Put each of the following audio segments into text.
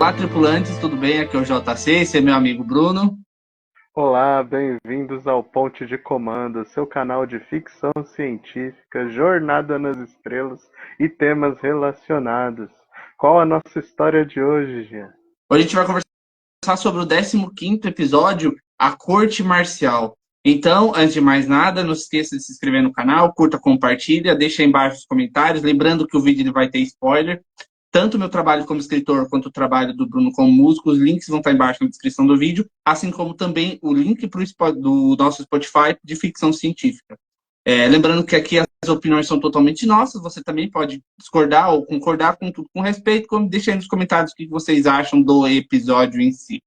Olá, tripulantes, tudo bem? Aqui é o JC, esse é meu amigo Bruno. Olá, bem-vindos ao Ponte de Comando, seu canal de ficção científica, jornada nas estrelas e temas relacionados. Qual a nossa história de hoje, Jean? Hoje a gente vai conversar sobre o 15º episódio, A Corte Marcial. Então, antes de mais nada, não se esqueça de se inscrever no canal, curta, compartilha, deixa aí embaixo os comentários. Lembrando que o vídeo ele vai ter spoiler. Tanto o meu trabalho como escritor, quanto o trabalho do Bruno como músico, os links vão estar embaixo na descrição do vídeo, assim como também o link do nosso Spotify de ficção científica. Lembrando que aqui as opiniões são totalmente nossas, você também pode discordar ou concordar com tudo com respeito, como deixa aí nos comentários o que vocês acham do episódio em si.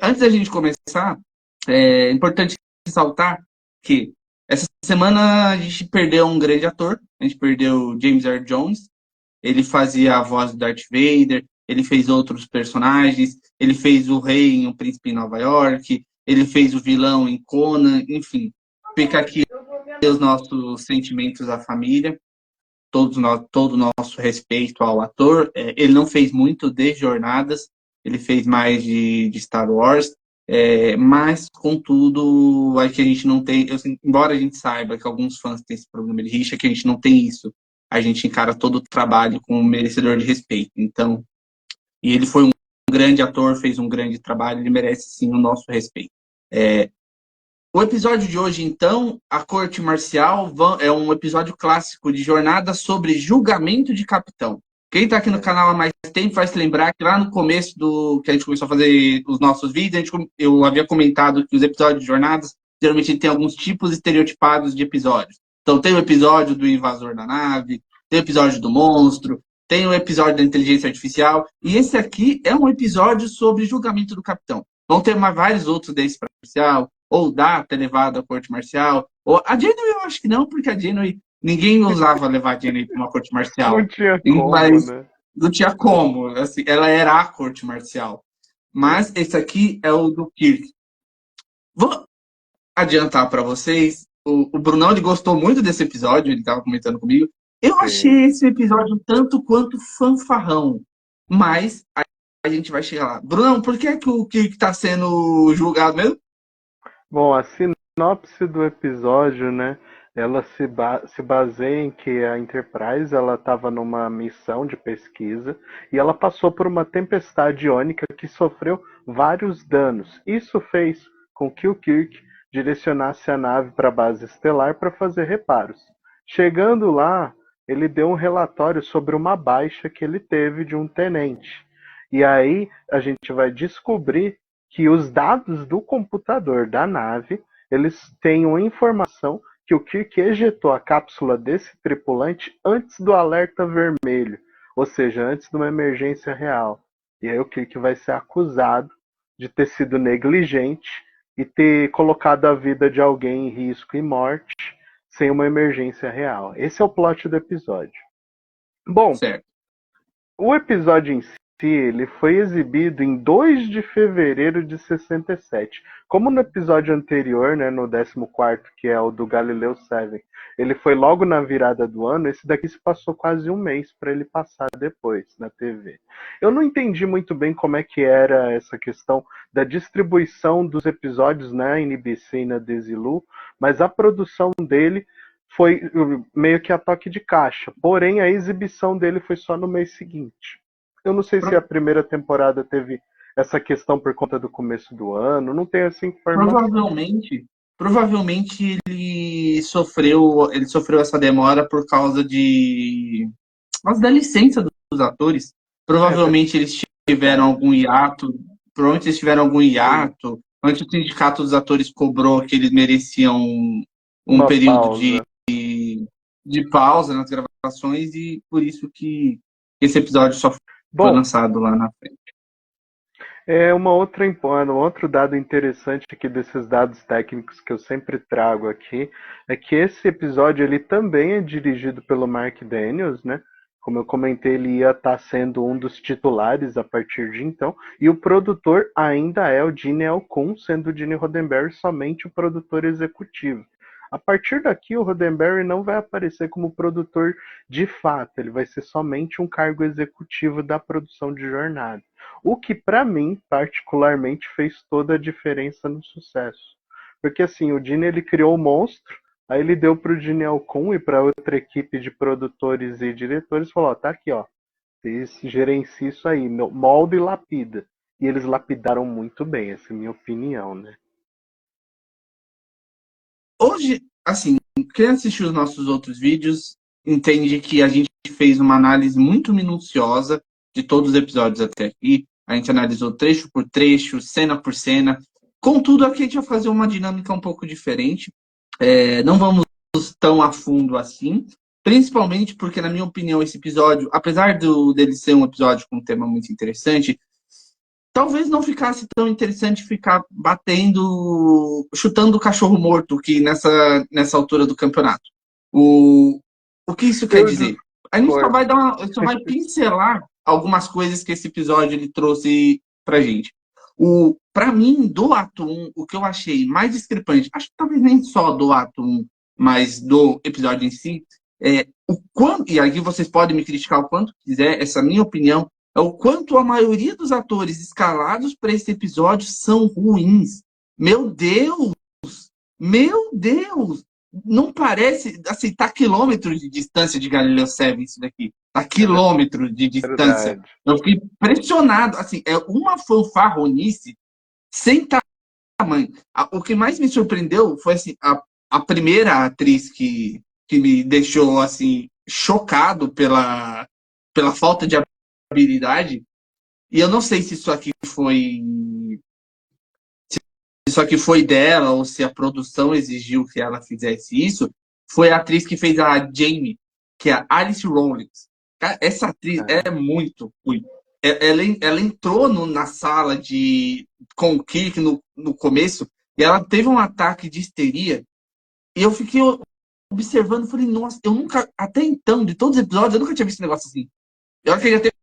Antes da gente começar, é importante ressaltar que essa semana a gente perdeu um grande ator, a gente perdeu James Earl Jones. Ele fazia a voz do Darth Vader, ele fez outros personagens, ele fez o rei em O Príncipe em Nova York, ele fez o vilão em Conan, enfim. Fica aqui os nossos sentimentos à família, todo o nosso respeito ao ator. Ele não fez muito de Jornadas, ele fez mais de Star Wars, mas, contudo, é que a gente não tem, embora a gente saiba que alguns fãs têm esse problema de rixa, que a gente não tem isso, a gente encara todo o trabalho como merecedor de respeito. Então, e ele foi um grande ator, fez um grande trabalho, ele merece sim o nosso respeito. O episódio de hoje, então, A Corte Marcial, é um episódio clássico de jornada sobre julgamento de capitão. Quem está aqui no canal há mais tempo vai se lembrar que lá no começo do que a gente começou a fazer os nossos vídeos, eu havia comentado que os episódios de jornadas, geralmente tem alguns tipos estereotipados de episódios. Então tem o episódio do invasor da nave, tem o episódio do monstro, tem o episódio da inteligência artificial, e esse aqui é um episódio sobre julgamento do capitão. Vão ter vários outros desse para marcial, ou data levada à corte marcial. Ou a Janeway eu acho que não, porque a Janeway ninguém ousava levar a Janeway para uma corte Não marcial. tinha como, Mas né? não tinha como. Assim, ela era a corte marcial. Mas esse aqui é o do Kirk. Vou adiantar para vocês. O Brunão ele gostou muito desse episódio, ele estava comentando comigo. Eu Sim. achei esse episódio tanto quanto fanfarrão. Mas a gente vai chegar lá. Brunão, por que, é que o Kirk está sendo julgado mesmo? Bom, a sinopse do episódio, né? Ela se baseia em que a Enterprise ela estava numa missão de pesquisa e ela passou por uma tempestade iônica que sofreu vários danos. Isso fez com que o Kirk direcionasse a nave para a base estelar para fazer reparos. Chegando lá, ele deu um relatório sobre uma baixa que ele teve de um tenente. E aí a gente vai descobrir que os dados do computador da nave, eles têm uma informação que o Kirk ejetou a cápsula desse tripulante antes do alerta vermelho, ou seja, antes de uma emergência real. E aí o Kirk vai ser acusado de ter sido negligente e ter colocado a vida de alguém em risco e morte sem uma emergência real. Esse é o plot do episódio. Bom, Certo. o episódio em si ele foi exibido em 2 de fevereiro de 67. Como no episódio anterior, né, no 14º, que é o do Galileu 7, ele foi logo na virada do ano, esse daqui se passou quase um mês para ele passar depois na TV. Eu não entendi muito bem como é que era essa questão da distribuição dos episódios na NBC e na Desilu, mas a produção dele foi meio que a toque de caixa. Porém, a exibição dele foi só no mês seguinte. Eu não sei se a primeira temporada teve essa questão por conta do começo do ano, não tenho essa informação. Provavelmente ele sofreu essa demora por causa da licença dos atores. É, Provavelmente eles tiveram verdade. algum hiato, provavelmente eles tiveram algum Sim, hiato. Antes o sindicato dos atores cobrou que eles mereciam um uma período de, pausa. de pausa nas gravações e por isso que esse episódio só foi Bom, lançado lá na frente. um outro dado interessante aqui desses dados técnicos que eu sempre trago aqui é que esse episódio ele também é dirigido pelo Mark Daniels, né? Como eu comentei, ele ia estar sendo um dos titulares a partir de então, e o produtor ainda é o Gene L. Kuhn, sendo o Gene Roddenberry somente o produtor executivo. A partir daqui, o Roddenberry não vai aparecer como produtor de fato, ele vai ser somente um cargo executivo da produção de jornada. O que, para mim, particularmente, fez toda a diferença no sucesso. Porque, assim, o Gene, ele criou o monstro, aí ele deu para o Gene Alcun e para outra equipe de produtores e diretores, falou, ó, tá aqui, ó, vocês gerenciem isso aí, molda e lapida. E eles lapidaram muito bem, essa é a minha opinião, né? Hoje, assim, quem assistiu os nossos outros vídeos entende que a gente fez uma análise muito minuciosa de todos os episódios até aqui. A gente analisou trecho por trecho, cena por cena. Contudo, aqui a gente vai fazer uma dinâmica um pouco diferente. Não vamos tão a fundo assim, principalmente porque, na minha opinião, esse episódio, apesar dele ser um episódio com um tema muito interessante, talvez não ficasse tão interessante ficar batendo, chutando o cachorro morto que nessa altura do campeonato. O que isso quer dizer? A gente só vai pincelar algumas coisas que esse episódio ele trouxe pra gente. Para mim, do ato 1, o que eu achei mais discrepante, acho que talvez nem só do ato 1, mas do episódio em si, e aqui vocês podem me criticar o quanto quiser, essa é a minha opinião, é o quanto a maioria dos atores escalados para esse episódio são ruins. Meu Deus! Meu Deus! Não parece, assim, tá a quilômetros de distância de Galileu 7 isso daqui. Tá a quilômetros de distância. Verdade. Eu fiquei impressionado. Assim, é uma fanfarronice sem tamanho. O que mais me surpreendeu foi, assim, a primeira atriz que me deixou, assim, chocado pela falta de habilidade. E eu não sei se isso aqui foi dela ou se a produção exigiu que ela fizesse isso. Foi a atriz que fez a Jamie, que é a Alice Rawlings. Essa atriz é muito ruim. Ela entrou na sala com o Kirk no começo e ela teve um ataque de histeria. E eu fiquei observando e falei, nossa, eu nunca, até então, de todos os episódios, eu nunca tinha visto um negócio assim. Eu acho que já teve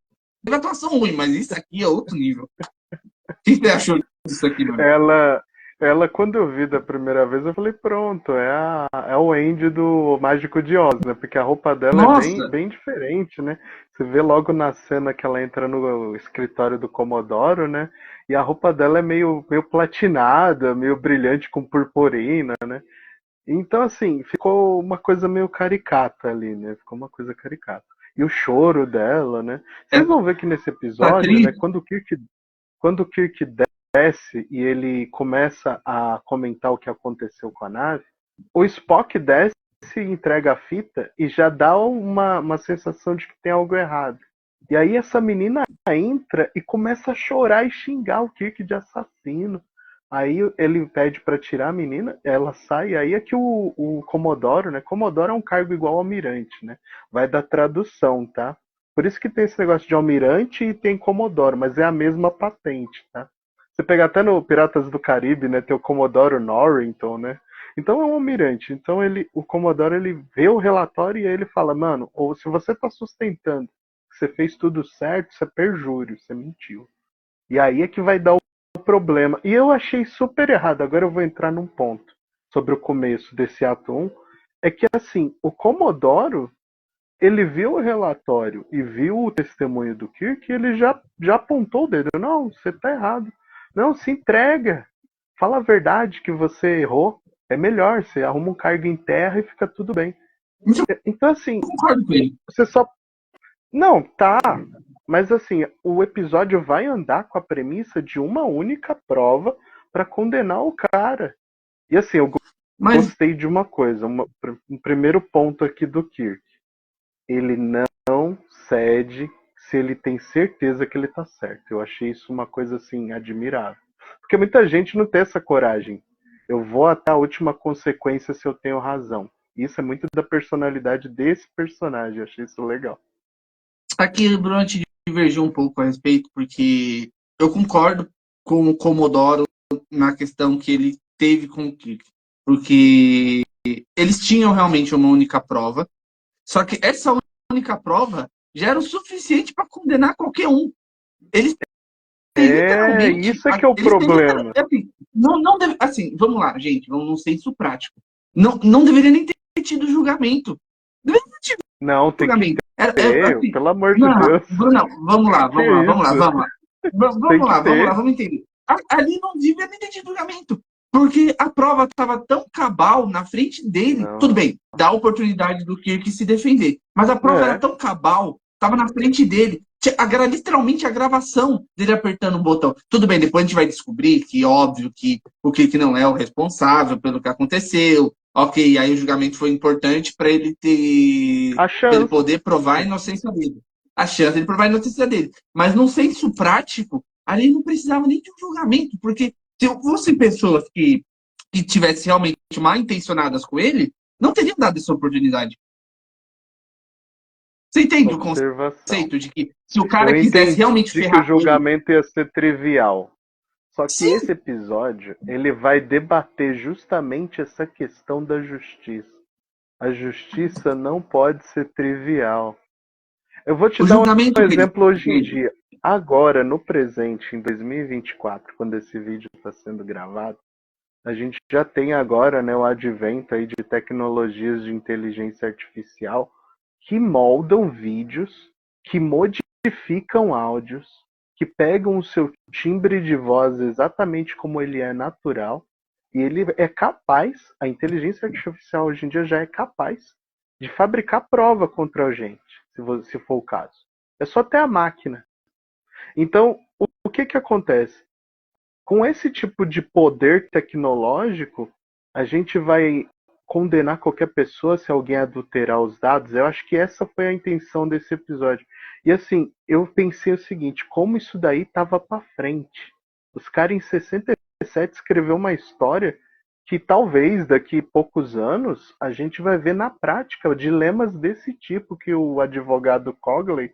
atuação ruim, mas isso aqui é outro nível. O que você achou disso aqui, mano? Ela, quando eu vi da primeira vez, eu falei, pronto, é o Andy do Mágico de Oz, né? Porque a roupa dela é bem, Nossa! bem diferente, né? Você vê logo na cena que ela entra no escritório do Comodoro, né? E a roupa dela é meio platinada, meio brilhante com purpurina, né? Então, assim, ficou uma coisa meio caricata ali, né? Ficou uma coisa caricata. E o choro dela, né? Vocês vão ver que nesse Essa episódio, atriz, né? Quando o Kirk desce e ele começa a comentar o que aconteceu com a nave, o Spock desce e entrega a fita e já dá uma sensação de que tem algo errado. E aí essa menina entra e começa a chorar e xingar o Kirk de assassino. Aí ele pede para tirar a menina, ela sai, aí é que o Comodoro, né? Comodoro é um cargo igual ao almirante, né? Vai da tradução, tá? Por isso que tem esse negócio de almirante e tem Comodoro, mas é a mesma patente, tá? Você pega até no Piratas do Caribe, né? Tem o Comodoro Norrington, né? Então é um almirante. Então o Comodoro ele vê o relatório e aí ele fala, mano, ou se você tá sustentando que você fez tudo certo, isso é perjúrio, você mentiu. E aí é que vai dar o problema. E eu achei super errado. Agora eu vou entrar num ponto sobre o começo desse ato 1. É que assim, o Comodoro ele viu o relatório e viu o testemunho do Kirk e ele já apontou o dedo. Não, você tá errado. Não, se entrega. Fala a verdade que você errou. É melhor, você arruma um cargo em terra e fica tudo bem. Então, assim, eu concordo com ele. você só. Não, tá. Mas, assim, o episódio vai andar com a premissa de uma única prova para condenar o cara. E, assim, eu gostei de uma coisa. Um primeiro ponto aqui do Kirk. Ele não cede se ele tem certeza que ele tá certo. Eu achei isso uma coisa, assim, admirável. Porque muita gente não tem essa coragem. Eu vou até a última consequência se eu tenho razão. Isso é muito da personalidade desse personagem. Eu achei isso legal. Aqui, Bruno, a gente divergiu um pouco a respeito, porque eu concordo com o Comodoro na questão que ele teve com o Kirk. Porque eles tinham realmente uma única prova, só que essa única prova já era o suficiente para condenar qualquer um. Eles literalmente. Isso é que é o problema. Assim, não deve, assim, vamos lá, gente, vamos no senso prático. Não deveria nem ter tido julgamento. Não, tem que Julgamento. ter, Assim, pelo amor de não, Deus. Brunão, vamos lá, Que vamos lá, vamos lá, isso? vamos lá. Tem que Vamos lá, ter. vamos entender. Ali não devia nem ter tido julgamento. Porque a prova estava tão cabal na frente dele. Não. Tudo bem, dá a oportunidade do Kirk se defender. Mas a prova era tão cabal, estava na frente dele. Literalmente a gravação dele apertando o botão. Tudo bem, depois a gente vai descobrir que, óbvio, que o Kirk não é o responsável pelo que aconteceu. Ok, aí o julgamento foi importante para ele ter. A Pra ele chance. poder provar a inocência dele. A chance de provar a inocência dele. Mas no senso prático, ali não precisava nem de um julgamento, porque se fossem pessoas que tivessem realmente mal intencionadas com ele, não teriam dado essa oportunidade. Você entende o Observação. conceito de que se o cara Eu quisesse entendi realmente que o ferrar com ele. julgamento ia ser trivial. Só que Sim, esse episódio, ele vai debater justamente essa questão da justiça. A justiça não pode ser trivial. Eu vou te o dar um julgamento que ele exemplo hoje em fez. dia. Agora, no presente, em 2024, quando esse vídeo está sendo gravado, a gente já tem agora, né, o advento aí de tecnologias de inteligência artificial que moldam vídeos, que modificam áudios, que pegam o seu timbre de voz exatamente como ele é natural, e ele é capaz, a inteligência artificial hoje em dia já é capaz de fabricar prova contra a gente, se for o caso. É só ter a máquina. Então, o que acontece? Com esse tipo de poder tecnológico, a gente vai condenar qualquer pessoa se alguém adulterar os dados. Eu acho que essa foi a intenção desse episódio. E assim, eu pensei o seguinte, como isso daí tava para frente. Os caras em 67 escreveu uma história que talvez daqui a poucos anos a gente vai ver na prática dilemas desse tipo que o advogado Cogley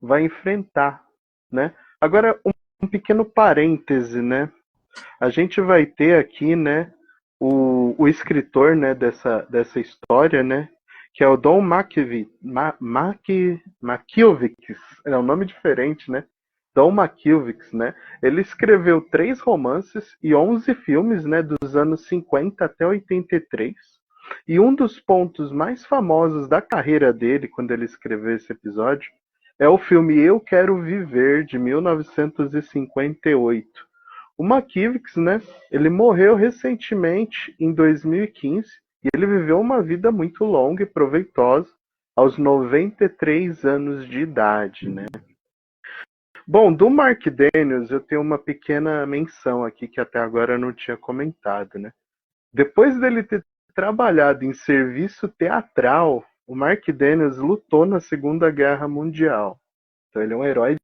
vai enfrentar, né? Agora, um pequeno parêntese, né? A gente vai ter aqui, né, o escritor, né, dessa história, né, que é o Don Makiewicz, é um nome diferente, né? Don Makiewicz, né? Ele escreveu 3 romances e 11 filmes, né, dos anos 50 até 83. E um dos pontos mais famosos da carreira dele, quando ele escreveu esse episódio, é o filme Eu Quero Viver, de 1958. O Makiewicz, né, ele morreu recentemente, em 2015, e ele viveu uma vida muito longa e proveitosa, aos 93 anos de idade, né? Bom, do Mark Daniels eu tenho uma pequena menção aqui que até agora eu não tinha comentado, né? Depois dele ter trabalhado em serviço teatral, o Mark Daniels lutou na Segunda Guerra Mundial. Então ele é um herói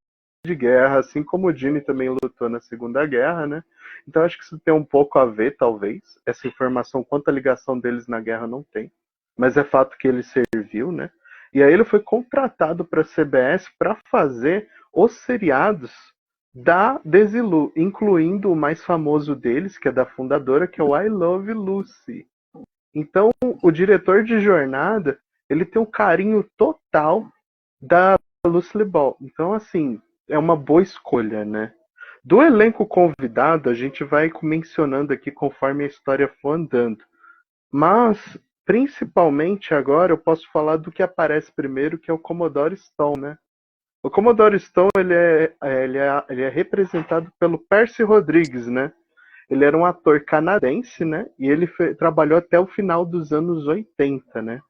de guerra, assim como o Gene também lutou na Segunda Guerra, né? Então acho que isso tem um pouco a ver, talvez. Essa informação quanto à ligação deles na guerra não tem, mas é fato que ele serviu, né? E aí ele foi contratado para a CBS para fazer os seriados da Desilu, incluindo o mais famoso deles, que é da fundadora, que é o I Love Lucy. Então, o diretor de jornada, ele tem um carinho total da Lucille Ball. Então, assim, é uma boa escolha, né? Do elenco convidado, a gente vai mencionando aqui conforme a história for andando. Mas, principalmente agora, eu posso falar do que aparece primeiro, que é o Commodore Stone, né? O Commodore Stone, ele é representado pelo Percy Rodrigues, né? Ele era um ator canadense, né? E ele trabalhou até o final dos anos 80, né?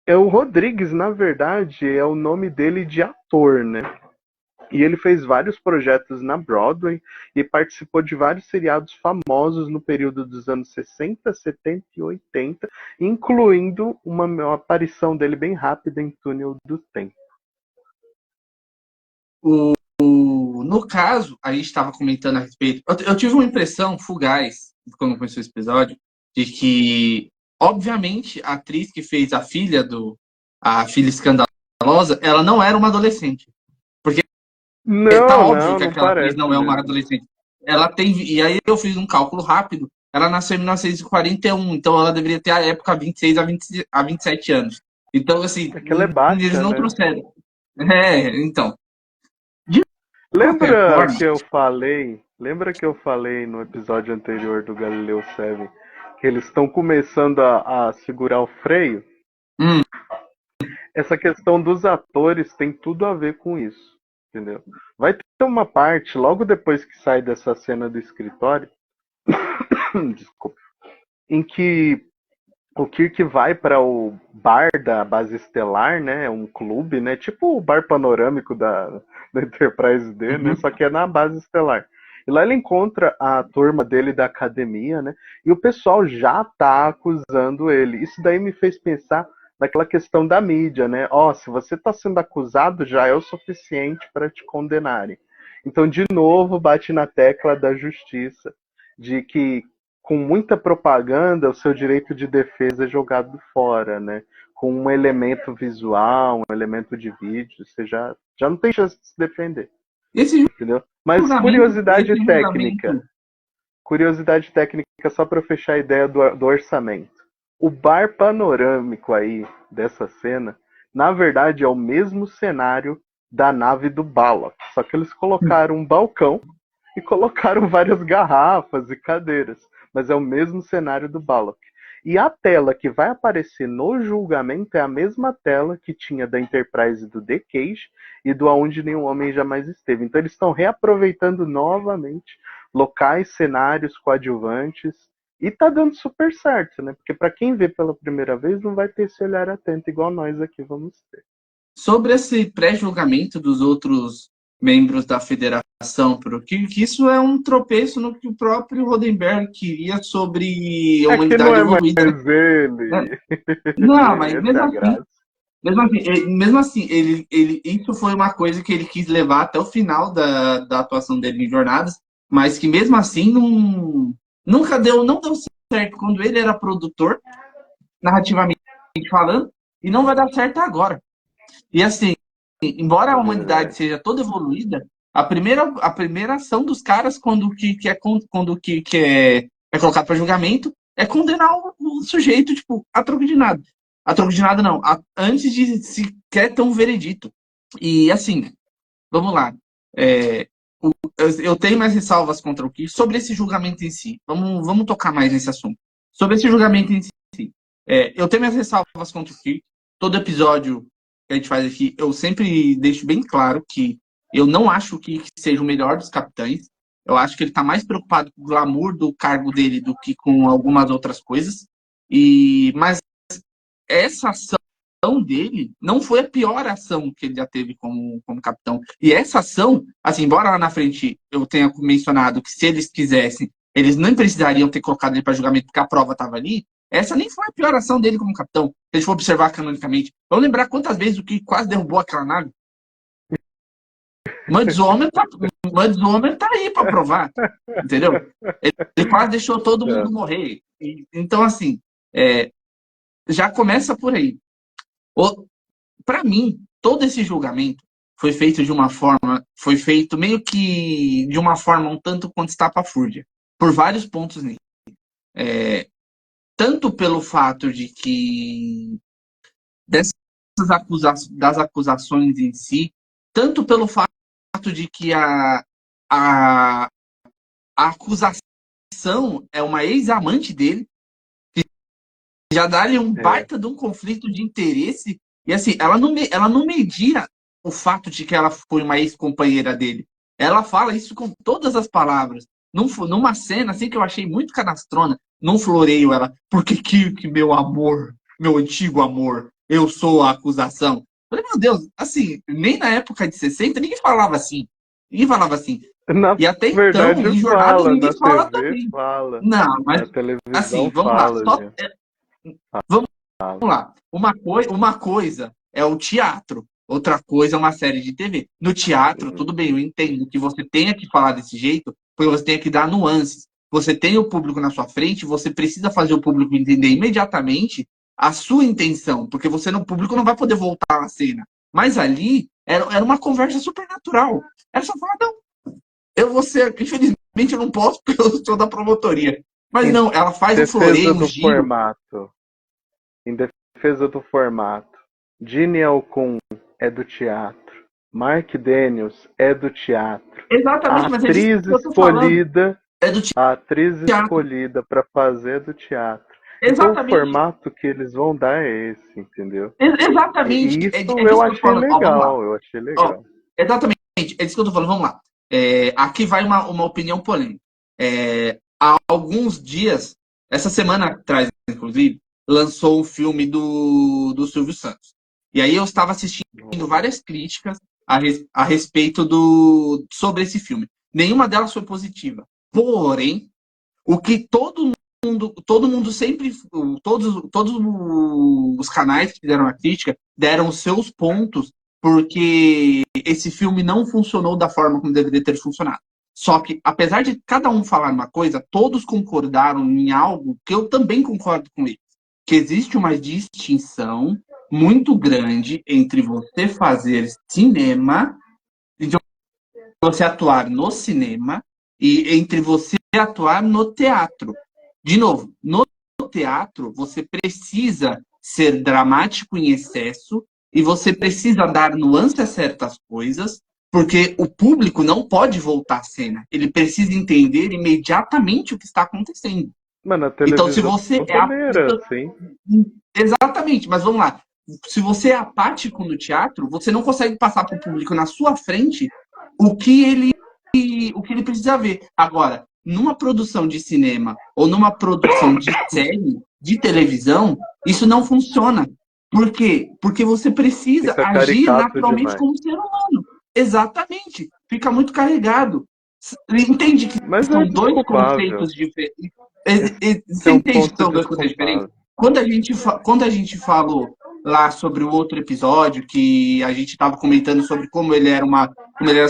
O Rodrigues, na verdade, é o nome dele de ator, né? E ele fez vários projetos na Broadway e participou de vários seriados famosos no período dos anos 60, 70 e 80, incluindo uma aparição dele bem rápida em Túnel do Tempo. No caso, a gente estava comentando a respeito. Eu tive uma impressão fugaz, quando começou esse episódio, de que, obviamente, a atriz que fez a filha escandalosa, ela não era uma adolescente. Porque tá óbvio que Não aquela atriz parece não é uma mesmo. adolescente. Ela tem. E aí eu fiz um cálculo rápido. Ela nasceu em 1941, então ela deveria ter a época 26 a 27 anos. Então, assim, É que ela é eles baixa, não né? trouxeram. Então. De qualquer Lembra forma, que eu falei? Lembra que eu falei no episódio anterior do Galileu 7 que eles estão começando a segurar o freio. Hum. Essa questão dos atores tem tudo a ver com isso, entendeu? Vai ter uma parte, logo depois que sai dessa cena do escritório, desculpa, em que o Kirk vai para o bar da base estelar, né? Um clube, né? Tipo o bar panorâmico da Enterprise D, né? Só que é na base estelar. E lá ele encontra a turma dele da academia, né? E o pessoal já tá acusando ele. Isso daí me fez pensar naquela questão da mídia, né? Ó, se você está sendo acusado, já é o suficiente para te condenarem. Então, de novo, bate na tecla da justiça, de que com muita propaganda, o seu direito de defesa é jogado fora, né? Com um elemento visual, um elemento de vídeo, você já não tem chance de se defender, Esse entendeu? Mas julgamento, esse julgamento. curiosidade técnica só para fechar a ideia do orçamento. O bar panorâmico aí dessa cena, na verdade, é o mesmo cenário da nave do Balok, só que eles colocaram um balcão e colocaram várias garrafas e cadeiras, mas é o mesmo cenário do Balok. E a tela que vai aparecer no julgamento é a mesma tela que tinha da Enterprise do The Cage e do Aonde Nenhum Homem Jamais Esteve. Então eles estão reaproveitando novamente locais, cenários coadjuvantes e tá dando super certo, né? Porque para quem vê pela primeira vez não vai ter esse olhar atento igual nós aqui vamos ter. Sobre esse pré-julgamento dos outros membros da federação, porque isso é um tropeço no que o próprio Roddenberry queria sobre a É que não humanidade é mais evoluída, né? ele. Não, mas Essa é a graça. mesmo assim isso foi uma coisa que ele quis levar até o final da atuação dele em Jornadas, mas que mesmo assim não deu certo quando ele era produtor, narrativamente falando, e não vai dar certo agora. E assim, embora a humanidade seja toda evoluída, a primeira ação dos caras quando o que é colocado para julgamento é condenar o sujeito, tipo, a troco de nada. A troco de nada não, antes de sequer ter um veredito. E assim, vamos lá. É, eu tenho mais ressalvas contra o que sobre esse julgamento em si. Vamos tocar mais nesse assunto. Sobre esse julgamento em si. Eu tenho minhas ressalvas contra o que todo episódio que a gente faz aqui, eu sempre deixo bem claro que eu não acho que seja o melhor dos capitães. Eu acho que ele está mais preocupado com o glamour do cargo dele do que com algumas outras coisas. Mas essa ação dele não foi a pior ação que ele já teve como capitão. E essa ação, assim, embora lá na frente eu tenha mencionado que se eles quisessem, eles não precisariam ter colocado ele para julgamento porque a prova estava ali, essa nem foi a pior ação dele como capitão. Se a gente for observar canonicamente. Vamos lembrar quantas vezes o que quase derrubou aquela nave? Muds Homer tá aí para provar, entendeu? Ele quase deixou todo mundo morrer. Então, assim, já começa por aí. Para mim, todo esse julgamento foi feito meio que de uma forma um tanto quanto estapafúrdia, por vários pontos nele. Tanto pelo fato de que das acusações em si, tanto pelo fato de que a acusação é uma ex-amante dele, que já dá-lhe um baita de um conflito de interesse. E assim, ela não media o fato de que ela foi uma ex-companheira dele. Ela fala isso com todas as palavras. Numa cena assim que eu achei muito canastrona, num floreio ela, porque Kirk, meu amor, meu antigo amor, eu sou a acusação. Eu falei, meu Deus, assim, nem na época de 60 ninguém falava assim. Ninguém falava assim. Na E até verdade então, em Jornadas, fala, ninguém na fala TV também. fala, Não, mas na televisão assim, vamos lá. fala, gente. Vamos lá. Uma coisa é o teatro, outra coisa é uma série de TV. No teatro, tudo bem, eu entendo que você tenha que falar desse jeito, porque você tem que dar nuances. Você tem o público na sua frente, você precisa fazer o público entender imediatamente a sua intenção, porque você no público não vai poder voltar à cena. Mas ali era uma conversa super natural. Era só falar, não, infelizmente eu não posso porque eu sou da promotoria. Mas não, ela faz um floreio, um giro. Em defesa do formato, Gene Alcun é do teatro, Mark Daniels é do teatro. Exatamente, A mas atriz escolhida É do A atriz teatro. escolhida para fazer do teatro. Então o Exatamente. formato que eles vão dar é esse, entendeu? Exatamente. E É, isso é eu disso que eu tô achei falando. Ó, vamos lá. legal, eu achei Ó, legal. exatamente. É disso que eu tô falando. Vamos lá. Aqui vai uma opinião polêmica. Há alguns dias, essa semana atrás, inclusive, lançou o filme do Silvio Santos. E aí eu estava assistindo várias críticas a respeito sobre esse filme. Nenhuma delas foi positiva. Porém, o que todo mundo sempre, todos os canais que fizeram a crítica deram os seus pontos porque esse filme não funcionou da forma como deveria ter funcionado. Só que, apesar de cada um falar uma coisa, todos concordaram em algo que eu também concordo com eles. Que existe uma distinção muito grande entre você fazer cinema, de você atuar no cinema, e entre você atuar no teatro. De novo, no teatro, você precisa ser dramático em excesso e você precisa dar nuance a certas coisas, porque o público não pode voltar à cena. Ele precisa entender imediatamente o que está acontecendo. Mano, a Então, se televisão você é também era assim. exatamente, mas vamos lá. Se você é apático no teatro, você não consegue passar para o público na sua frente o que ele precisa ver. Agora, numa produção de cinema ou numa produção de série, de televisão, isso não funciona. Por quê? Porque você precisa Fica agir caricato naturalmente demais. como ser humano. Exatamente. Fica muito carregado. Entende que Mas é são dois desculpável. conceitos diferentes. Esse Você é um entende que ponto são dois conceitos diferentes? desculpável. Quando a gente falou lá sobre o outro episódio, que a gente estava comentando sobre como ele era como ele, era,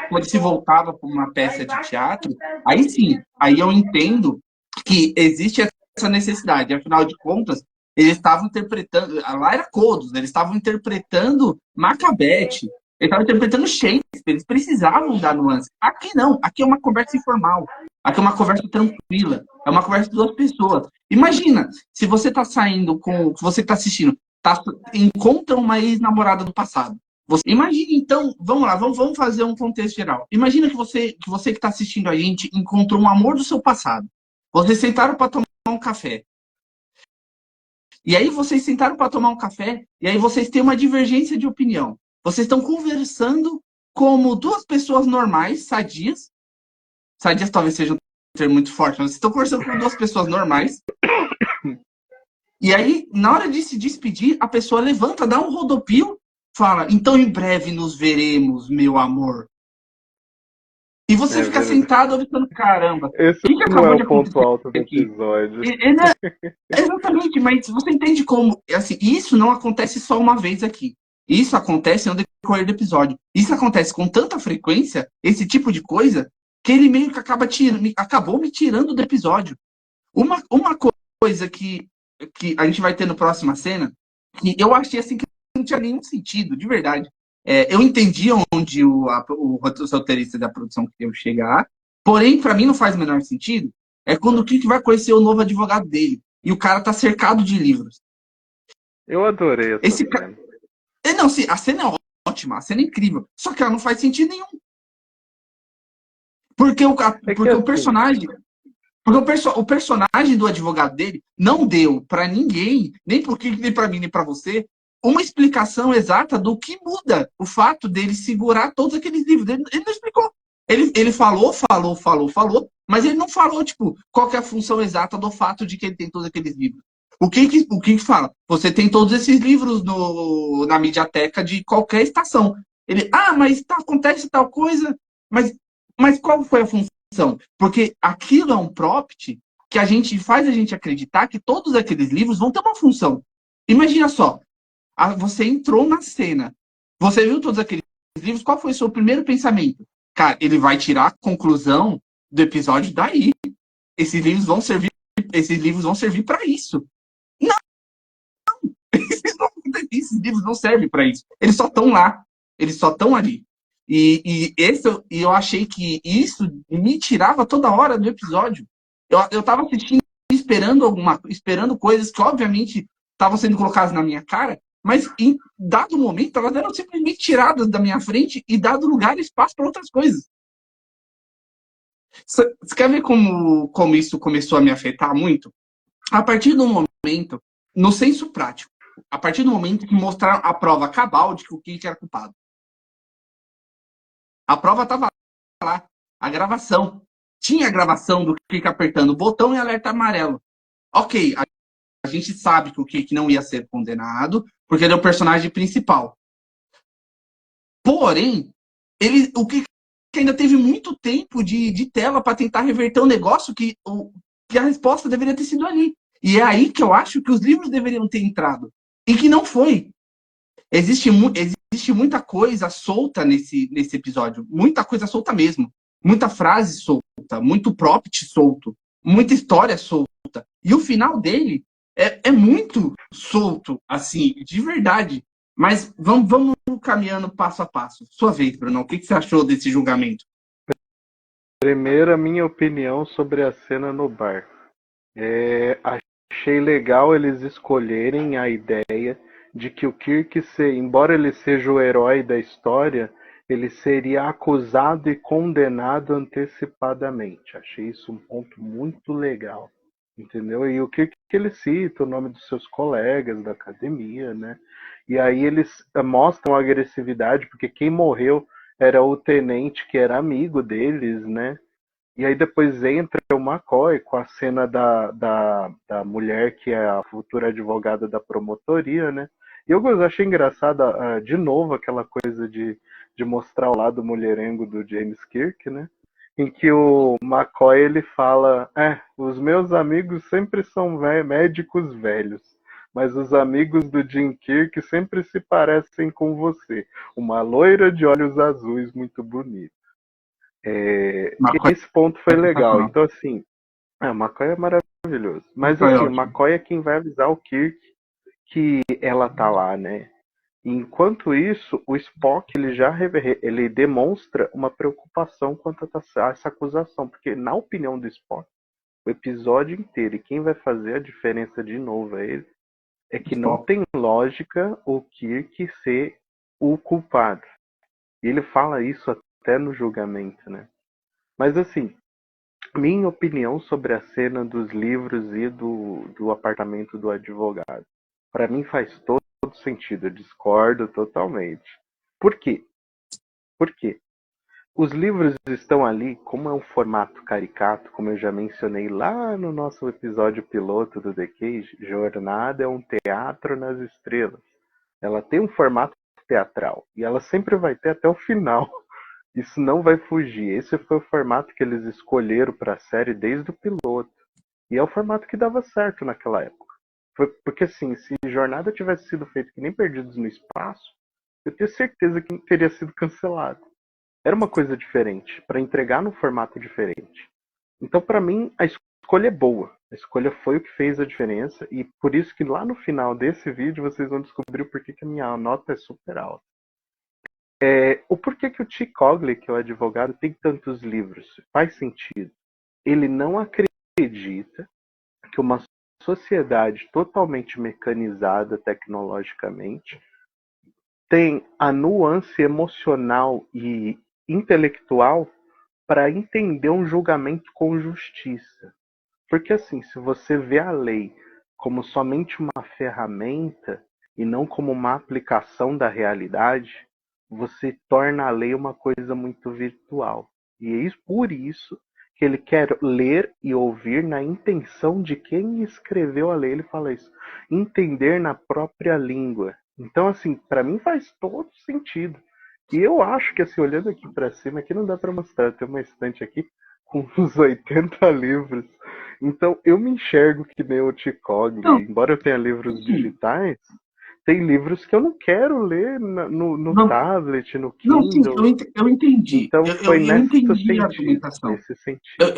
como ele se voltava para uma peça de teatro, aí sim, aí eu entendo que existe essa necessidade. Afinal de contas, eles estavam interpretando, lá era Codos, eles estavam interpretando Macbeth, eles estavam interpretando Shakespeare, eles precisavam dar nuance. Aqui não, aqui é uma conversa informal, aqui é uma conversa tranquila, é uma conversa de duas pessoas. Imagina, se você tá saindo com. Você que tá assistindo, encontra uma ex-namorada do passado. Imagina, então, vamos lá, vamos fazer um contexto geral. Imagina que está assistindo a gente encontrou um amor do seu passado. Vocês sentaram para tomar um café. E aí vocês sentaram para tomar um café, e aí vocês têm uma divergência de opinião. Vocês estão conversando como duas pessoas normais, sadias. Sadias talvez seja um termo muito forte, mas vocês estão conversando como duas pessoas normais. E aí, na hora de se despedir, a pessoa levanta, dá um rodopio, fala: então em breve nos veremos, meu amor. E você É fica verdade. sentado pensando: caramba, o Esse que não é acabou o de ponto acontecer alto do aqui? episódio. Exatamente, mas você entende como. Assim, isso não acontece só uma vez aqui. Isso acontece no decorrer do episódio. Isso acontece com tanta frequência, esse tipo de coisa, que ele meio que acabou me tirando do episódio. Uma coisa que a gente vai ter no próxima cena, que eu achei assim que não tinha nenhum sentido, de verdade. Eu entendi onde o roteirista da produção queria chegar, porém, para mim não faz o menor sentido. É quando o Kirk vai conhecer o novo advogado dele e o cara tá cercado de livros. Eu adorei essa Esse cena. não, sim, a cena é ótima, a cena é incrível, só que ela não faz sentido nenhum. Porque É que porque o assim, personagem Porque o personagem do advogado dele não deu para ninguém, nem pro Kirk, nem para mim, nem para você, uma explicação exata do que muda o fato dele segurar todos aqueles livros. Ele não explicou. Ele falou, mas ele não falou, tipo, qual que é a função exata do fato de que ele tem todos aqueles livros. O que fala? Você tem todos esses livros na mediateca de qualquer estação. Mas acontece tal coisa, mas, mas qual foi a função? Porque aquilo é um prompt que faz a gente acreditar que todos aqueles livros vão ter uma função. Imagina só, você entrou na cena, você viu todos aqueles livros, qual foi o seu primeiro pensamento? Cara, ele vai tirar a conclusão do episódio daí. Esses livros vão servir, esses livros vão servir para isso. Não, esses livros não servem para isso. Eles só estão lá, eles só estão ali. E eu achei que isso me tirava toda hora do episódio. Eu tava assistindo, esperando coisas que, obviamente, estavam sendo colocadas na minha cara, mas em dado momento, elas eram simplesmente tiradas da minha frente e dado lugar e espaço para outras coisas. Você quer ver como isso começou a me afetar muito? A partir do momento, no senso prático, a partir do momento que mostraram a prova cabal de que o Kirk era culpado. A prova estava lá, a gravação. Tinha a gravação do Kirk apertando o botão e alerta amarelo. Ok, a gente sabe que o Kirk não ia ser condenado, porque ele é o personagem principal. Porém, o Kirk ainda teve muito tempo de tela para tentar reverter um negócio que a resposta deveria ter sido ali. E é aí que eu acho que os livros deveriam ter entrado. E que não foi. Existe muita coisa solta nesse episódio. Muita coisa solta mesmo. Muita frase solta. Muito prompt solto. Muita história solta. E o final dele é muito solto, assim, de verdade. Mas vamos caminhando passo a passo. Sua vez, Bruno. O que você achou desse julgamento? Primeiro, a minha opinião sobre a cena no bar. Achei legal eles escolherem a ideia de que o Kirk, embora ele seja o herói da história, ele seria acusado e condenado antecipadamente. Achei isso um ponto muito legal, entendeu? E o Kirk ele cita o nome dos seus colegas da academia, né? E aí eles mostram a agressividade, porque quem morreu era o tenente que era amigo deles, né? E aí depois entra o McCoy com a cena da mulher que é a futura advogada da promotoria, né? E eu achei engraçada, de novo, aquela coisa de mostrar o lado mulherengo do James Kirk, né? Em que o McCoy ele fala: os meus amigos sempre são médicos velhos, mas os amigos do Jim Kirk sempre se parecem com você, uma loira de olhos azuis muito bonita. Esse ponto foi legal. Então, assim, o McCoy é maravilhoso. Mas, assim, o McCoy é quem vai avisar o Kirk que ela tá lá, né? Enquanto isso, o Spock ele demonstra uma preocupação quanto a essa acusação, porque na opinião do Spock, o episódio inteiro, e quem vai fazer a diferença de novo é que não tem lógica o Kirk ser o culpado. E ele fala isso até no julgamento, né? Mas assim, minha opinião sobre a cena dos livros e do apartamento do advogado. Para mim faz todo sentido, eu discordo totalmente. Por quê? Porque os livros estão ali, como é um formato caricato, como eu já mencionei lá no nosso episódio piloto do The Cage, Jornada é um teatro nas estrelas. Ela tem um formato teatral e ela sempre vai ter até o final. Isso não vai fugir. Esse foi o formato que eles escolheram para a série desde o piloto. E é o formato que dava certo naquela época. Porque assim, se Jornada tivesse sido feito que nem Perdidos no Espaço, eu tenho certeza que teria sido cancelado. Era uma coisa diferente, para entregar num formato diferente. Então, para mim, a escolha é boa. A escolha foi o que fez a diferença. E por isso que lá no final desse vídeo vocês vão descobrir o porquê que a minha nota é super alta. O porquê que o T. Cogley, que é o advogado, tem tantos livros? Faz sentido. Ele não acredita que uma sociedade totalmente mecanizada tecnologicamente tem a nuance emocional e intelectual para entender um julgamento com justiça. Porque assim, se você vê a lei como somente uma ferramenta e não como uma aplicação da realidade, você torna a lei uma coisa muito virtual. E é por isso que ele quer ler e ouvir na intenção de quem escreveu a lei. Ele fala isso, entender na própria língua. Então, assim, para mim faz todo sentido. E eu acho que, assim, olhando aqui para cima, aqui não dá para mostrar, tem uma estante aqui com uns 80 livros. Então, eu me enxergo que nem o T. Cogley. Embora eu tenha livros digitais, tem livros que eu não quero ler no tablet, no Kindle. Não, sim, eu entendi. Então foi eu entendi a argumentação. nesse sentido.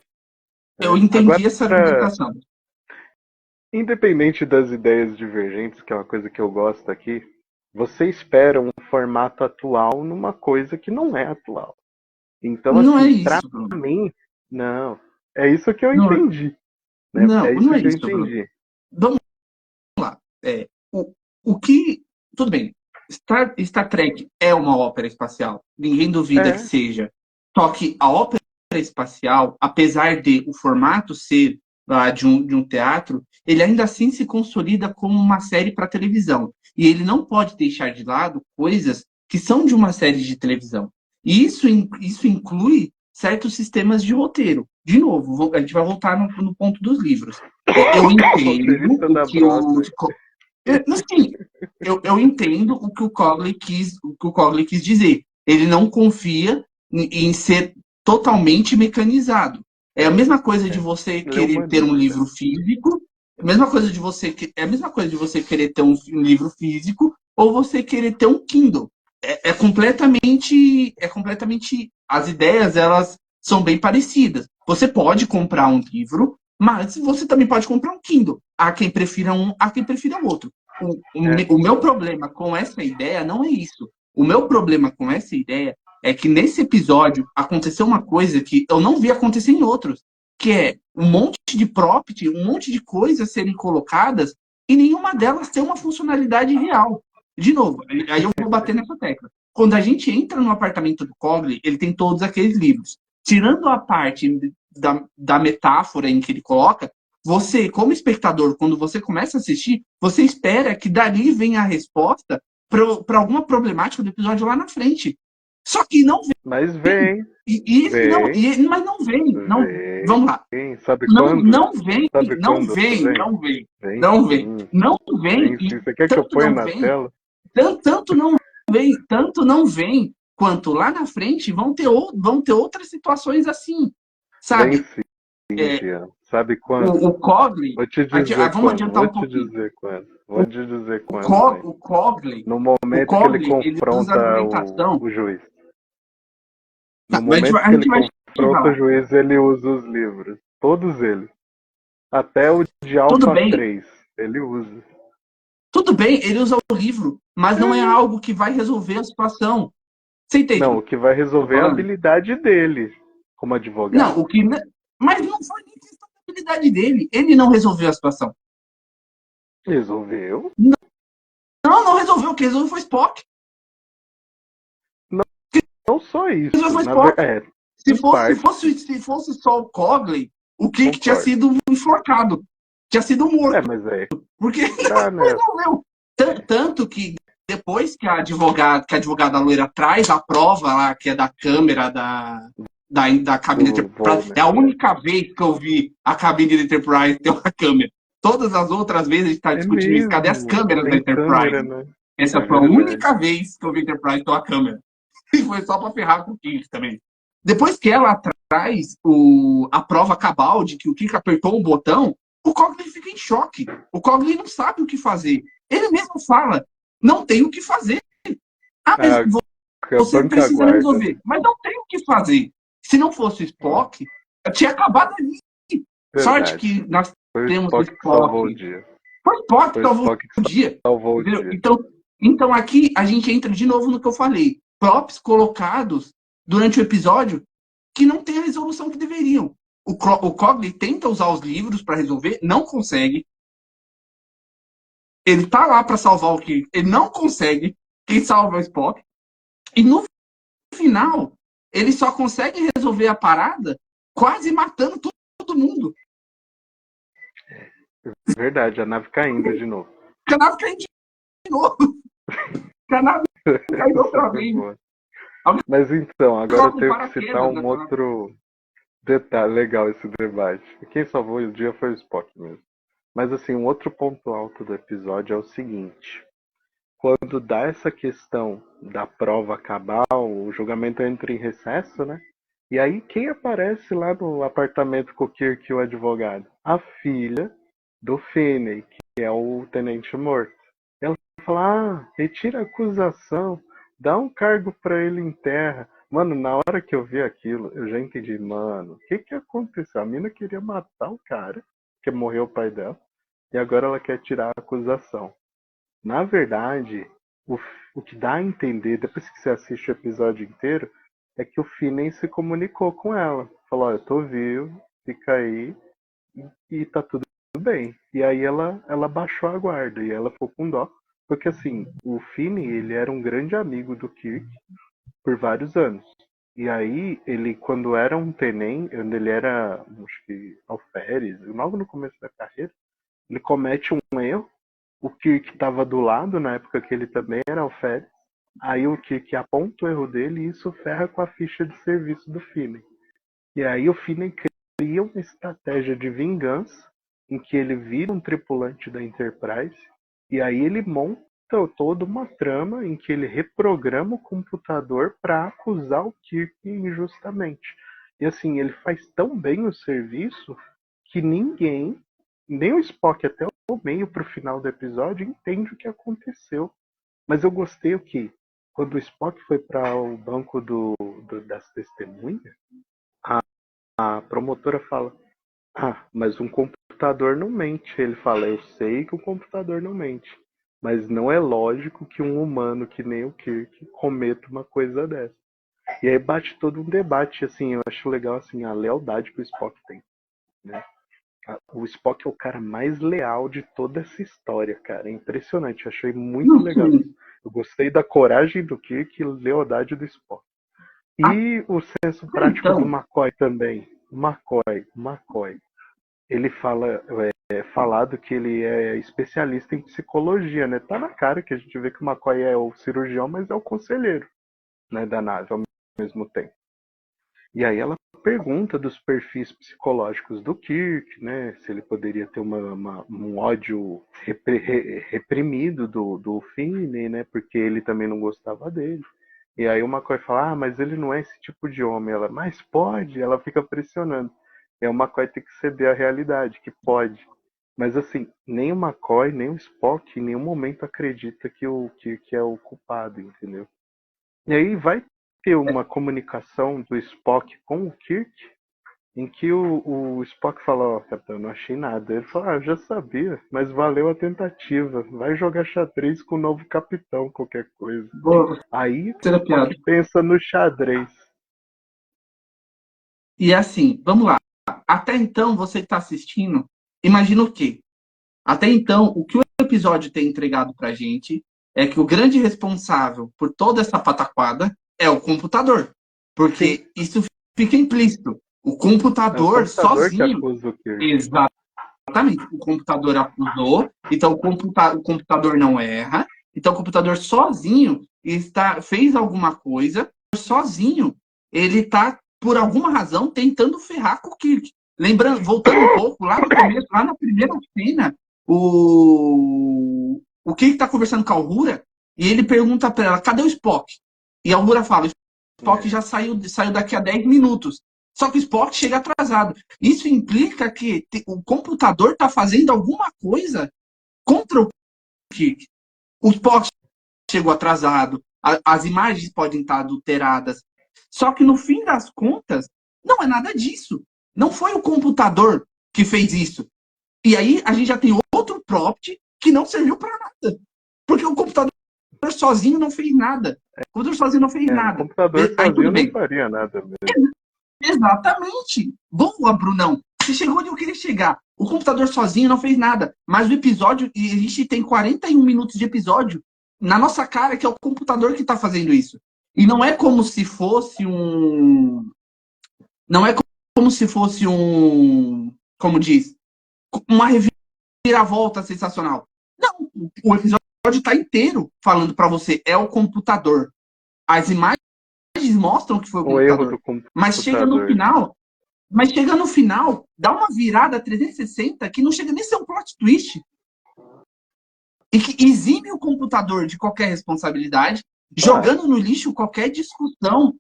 Eu entendi Agora, essa argumentação. Independente das ideias divergentes, que é uma coisa que eu gosto aqui, você espera um formato atual numa coisa que não é atual. Então, não assim, é isso, pra Bruno. mim, não. É isso que eu Não, entendi. Né? não é isso é que eu isso, entendi. Bruno. Vamos lá. O que. Tudo bem. Star Trek é uma ópera espacial. Ninguém duvida que seja. Só que a ópera espacial, apesar de o formato ser de um teatro, ele ainda assim se consolida como uma série para televisão. E ele não pode deixar de lado coisas que são de uma série de televisão. E isso inclui certos sistemas de roteiro. De novo, a gente vai voltar no ponto dos livros. Eu entendo Roteirista da o que o. Broadway. Assim, eu entendo o que o Cogley quis dizer. Ele não confia em ser totalmente mecanizado. É a mesma coisa de você Ele é querer ter um humanista. livro físico, é a mesma coisa de você, é a mesma coisa de você querer ter um livro físico ou você querer ter um Kindle. É completamente, as ideias, elas são bem parecidas. Você pode comprar um livro, mas você também pode comprar um Kindle. Há quem prefira um, há quem prefira o outro. O meu problema com essa ideia não é isso. O meu problema com essa ideia é que nesse episódio aconteceu uma coisa que eu não vi acontecer em outros, que é um monte de prompt, um monte de coisas serem colocadas e nenhuma delas ter uma funcionalidade real. De novo, aí eu vou bater nessa tecla. Quando a gente entra no apartamento do Cogley, ele tem todos aqueles livros. Tirando a parte da metáfora em que ele coloca, você, como espectador, quando você começa a assistir, você espera que dali venha a resposta para alguma problemática do episódio lá na frente. Só que não Mas vem. vem, Mas não vem. Não, vem. vamos lá. Sabe Não, quando? não vem, Sabe não quando vem, vem? não vem, Vem não vem, sim. não vem, Vem e sim. Você quer que eu tanto ponha não na vem, tela? tanto não vem, quanto lá na frente vão ter outras situações assim, Vem sabe? sim, Jean. Sabe quando? O Cogley, Vou te dizer vamos quando. adiantar Vou um te pouquinho. dizer quando. Vou te dizer O, quando Co, vem. o Cogley, No o momento que ele Cogley, ele usa confronta argumentação. o juiz. Tá, No momento a que ele gente vai chegar confronta o lá. juiz, ele usa os livros. Todos eles. Até o de Tudo Alpha bem, 3. Ele usa. tudo bem, ele usa o livro, mas não é algo que vai resolver a situação. Você entende o Não, que o que vai eu tô resolver é a falando? habilidade dele como advogado. Não, mas não foi nem questão da habilidade dele. Ele não resolveu a situação. Resolveu? Não resolveu. O que resolveu foi Spock. Não, não só Resolveu isso. foi Spock. Se Em fosse, se parte, fosse, se fosse só o Cogley, o Kirk tinha concordo. sido enforcado. Tinha sido morto. Mas Porque tá, não né? resolveu. Tanto que depois que que a advogada loira traz a prova lá, que é da câmera da cabine Do voo, Enterprise, né? é a única vez que eu vi a cabine da Enterprise ter uma câmera. Todas as outras vezes a gente está É discutindo isso. Cadê as mesmo. câmeras da Tem câmera, Enterprise? né? Essa É foi a verdade. única vez que eu vi a Enterprise ter uma câmera. E foi só para ferrar com o Kirk também. Depois que ela traz a prova cabal de que o Kirk apertou um botão, o Cogley fica em choque. O Cogley não sabe o que fazer. Ele mesmo fala, não tem o que fazer. Ah, mas A você banca precisa guarda, né? resolver. Mas não tem o que fazer. Se não fosse o Spock, tinha acabado ali. Sorte Verdade. que nós Foi o temos o Spock que salvou o Spock. dia. Foi o Spock que Foi o salvou Spock o que dia. salvou o Entendeu? dia. Então aqui a gente entra de novo no que eu falei. Props colocados durante o episódio que não tem a resolução que deveriam. O Cogley tenta usar os livros para resolver, não consegue. Ele tá lá para salvar o Kirk, ele não consegue. Quem salva é o Spock. E no final, ele só consegue resolver a parada quase matando todo mundo. Verdade, a nave caindo de novo. A nave caiu de novo. A nave caiu Essa outra foi vez. boa. Mas então, agora eu Com tenho que citar paraquedas um nessa nave. outro detalhe legal esse debate. Quem salvou o dia foi o Spock mesmo. Mas assim, um outro ponto alto do episódio é o seguinte. Quando dá essa questão da prova cabal, o julgamento entra em recesso, né? E aí quem aparece lá no apartamento com o Kirk e o advogado? A filha do Finney, que é o tenente morto. Ela fala, retira a acusação, dá um cargo pra ele em terra. Mano, na hora que eu vi aquilo, eu já entendi, mano, o que que aconteceu? A mina queria matar o cara, que morreu o pai dela, e agora ela quer tirar a acusação. Na verdade, o que dá a entender, depois que você assiste o episódio inteiro, é que o Finney se comunicou com ela. Falou, eu tô vivo, fica aí, e tá tudo bem. E aí ela baixou a guarda, e ela ficou com dó. Porque assim, o Finney, ele era um grande amigo do Kirk por vários anos. E aí, ele, quando era um tenente, quando ele era, acho que, alferes, logo no começo da carreira, ele comete um erro. O Kirk estava do lado, na época que ele também era alferes. Aí o Kirk aponta o erro dele e isso ferra com a ficha de serviço do Finney. E aí o Finney cria uma estratégia de vingança em que ele vira um tripulante da Enterprise e aí ele monta toda uma trama em que ele reprograma o computador para acusar o Kirk injustamente. E assim, ele faz tão bem o serviço que ninguém, nem o Spock até o meio pro final do episódio, entende o que aconteceu. Mas eu gostei o que quando o Spock foi para o banco das testemunhas, a promotora fala: "Ah, mas um computador não mente." Ele fala: "Eu sei que o computador não mente, mas não é lógico que um humano que nem o Kirk cometa uma coisa dessa." E aí bate todo um debate, assim, eu acho legal assim a lealdade que o Spock tem, né? O Spock é o cara mais leal de toda essa história, cara. É impressionante, eu achei muito legal isso. Eu gostei da coragem do Kirk e lealdade do Spock. E o senso prático do Então, McCoy também. McCoy. Ele fala, falado que ele é especialista em psicologia, né? Tá na cara que a gente vê que o McCoy é o cirurgião, mas é o conselheiro, né, da nave ao mesmo tempo. E aí ela pergunta dos perfis psicológicos do Kirk, né? Se ele poderia ter um ódio reprimido do Finney, né? Porque ele também não gostava dele. E aí o McCoy fala: "Ah, mas ele não é esse tipo de homem." Ela: "Mas pode." Ela fica pressionando. E aí o McCoy tem que ceder à realidade, que pode. Mas assim, nem o McCoy, nem o Spock em nenhum momento acredita que o Kirk é o culpado, entendeu? E aí vai ter uma comunicação do Spock com o Kirk, em que o Spock fala: "Ó, capitão, não achei nada." Ele fala: "Ah, eu já sabia, mas valeu a tentativa. Vai jogar xadrez com o novo capitão, qualquer coisa." vou Aí o ter a piada. Spock pensa no xadrez. E assim, vamos lá. Até então, você que está assistindo, imagina o quê? Até então, o que o episódio tem entregado pra gente é que o grande responsável por toda essa pataquada é o computador. Sim, Porque isso fica implícito. O é o computador computador que sozinho, acusa o Kirk. exatamente, o computador acusou, então o computador não erra, então o computador sozinho fez alguma coisa, sozinho, ele está, por alguma razão, tentando ferrar com o Kirk. Lembrando, voltando um pouco, lá no começo, lá na primeira cena, o Kirk está conversando com a Uhura e ele pergunta para ela: cadê o Spock? E a Uhura fala: o Spock já saiu daqui a 10 minutos. Só que o Spock chega atrasado. Isso implica que o computador está fazendo alguma coisa contra o Kirk. O Spock chegou atrasado, as imagens podem estar adulteradas. Só que no fim das contas, não é nada disso. Não foi o computador que fez isso. E aí a gente já tem outro prompt que não serviu para nada. Porque o computador sozinho não fez nada. O computador sozinho não fez O nada. computador Aí tudo sozinho não bem. faria nada mesmo. Exatamente. Boa, Brunão. Você chegou onde eu queria chegar. O computador sozinho não fez nada. Mas o episódio, e a gente tem 41 minutos de episódio na nossa cara que é o computador que está fazendo isso. E não é como se fosse um. Não é como se fosse um. Como diz? Uma reviravolta sensacional. Não. O episódio está inteiro falando para você: é o computador. As imagens mostram que foi o O erro do computador. computador. Mas chega no final, dá uma virada 360 que não chega nem a ser um plot twist. E que exime o computador de qualquer responsabilidade, jogando no lixo qualquer discussão,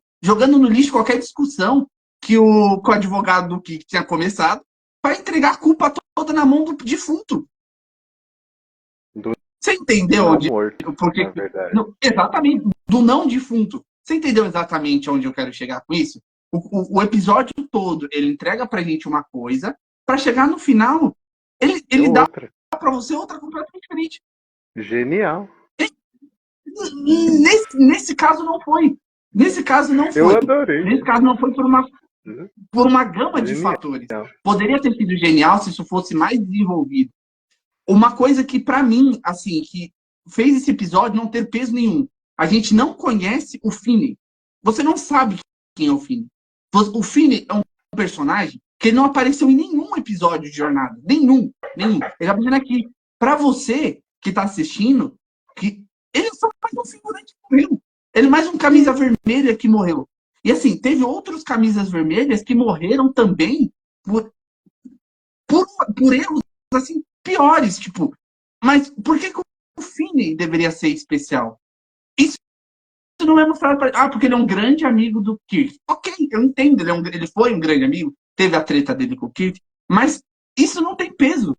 que o advogado do que tinha começado, para entregar a culpa toda na mão do defunto. Do Você entendeu não onde? morto, Porque, na verdade. não, exatamente, do não defunto. Você entendeu exatamente onde eu quero chegar com isso? O episódio todo, ele entrega pra gente uma coisa, para chegar no final, É ele dá outra. para você outra completamente diferente. Genial. Nesse caso não foi. Nesse caso não Eu foi. adorei. Nesse caso não foi por uma gama de Genial. fatores. Poderia ter sido genial se isso fosse mais desenvolvido. Uma coisa que, para mim, assim, que fez esse episódio não ter peso nenhum. A gente não conhece o Finney. Você não sabe quem é o Finney. O Finney é um personagem que não apareceu em nenhum episódio de Jornada. Nenhum. Ele apareceu aqui. Pra você que tá assistindo, que ele só mais um figurante que morreu. Ele é mais um camisa vermelha que morreu. E assim, teve outros camisas vermelhas que morreram também por, por erros assim, piores. Tipo, mas por que o Finney deveria ser especial? Isso não é mostrado para. Ah, porque ele é um grande amigo do Kirk. Ok, eu entendo, ele foi um grande amigo, teve a treta dele com o Kirk, mas isso não tem peso.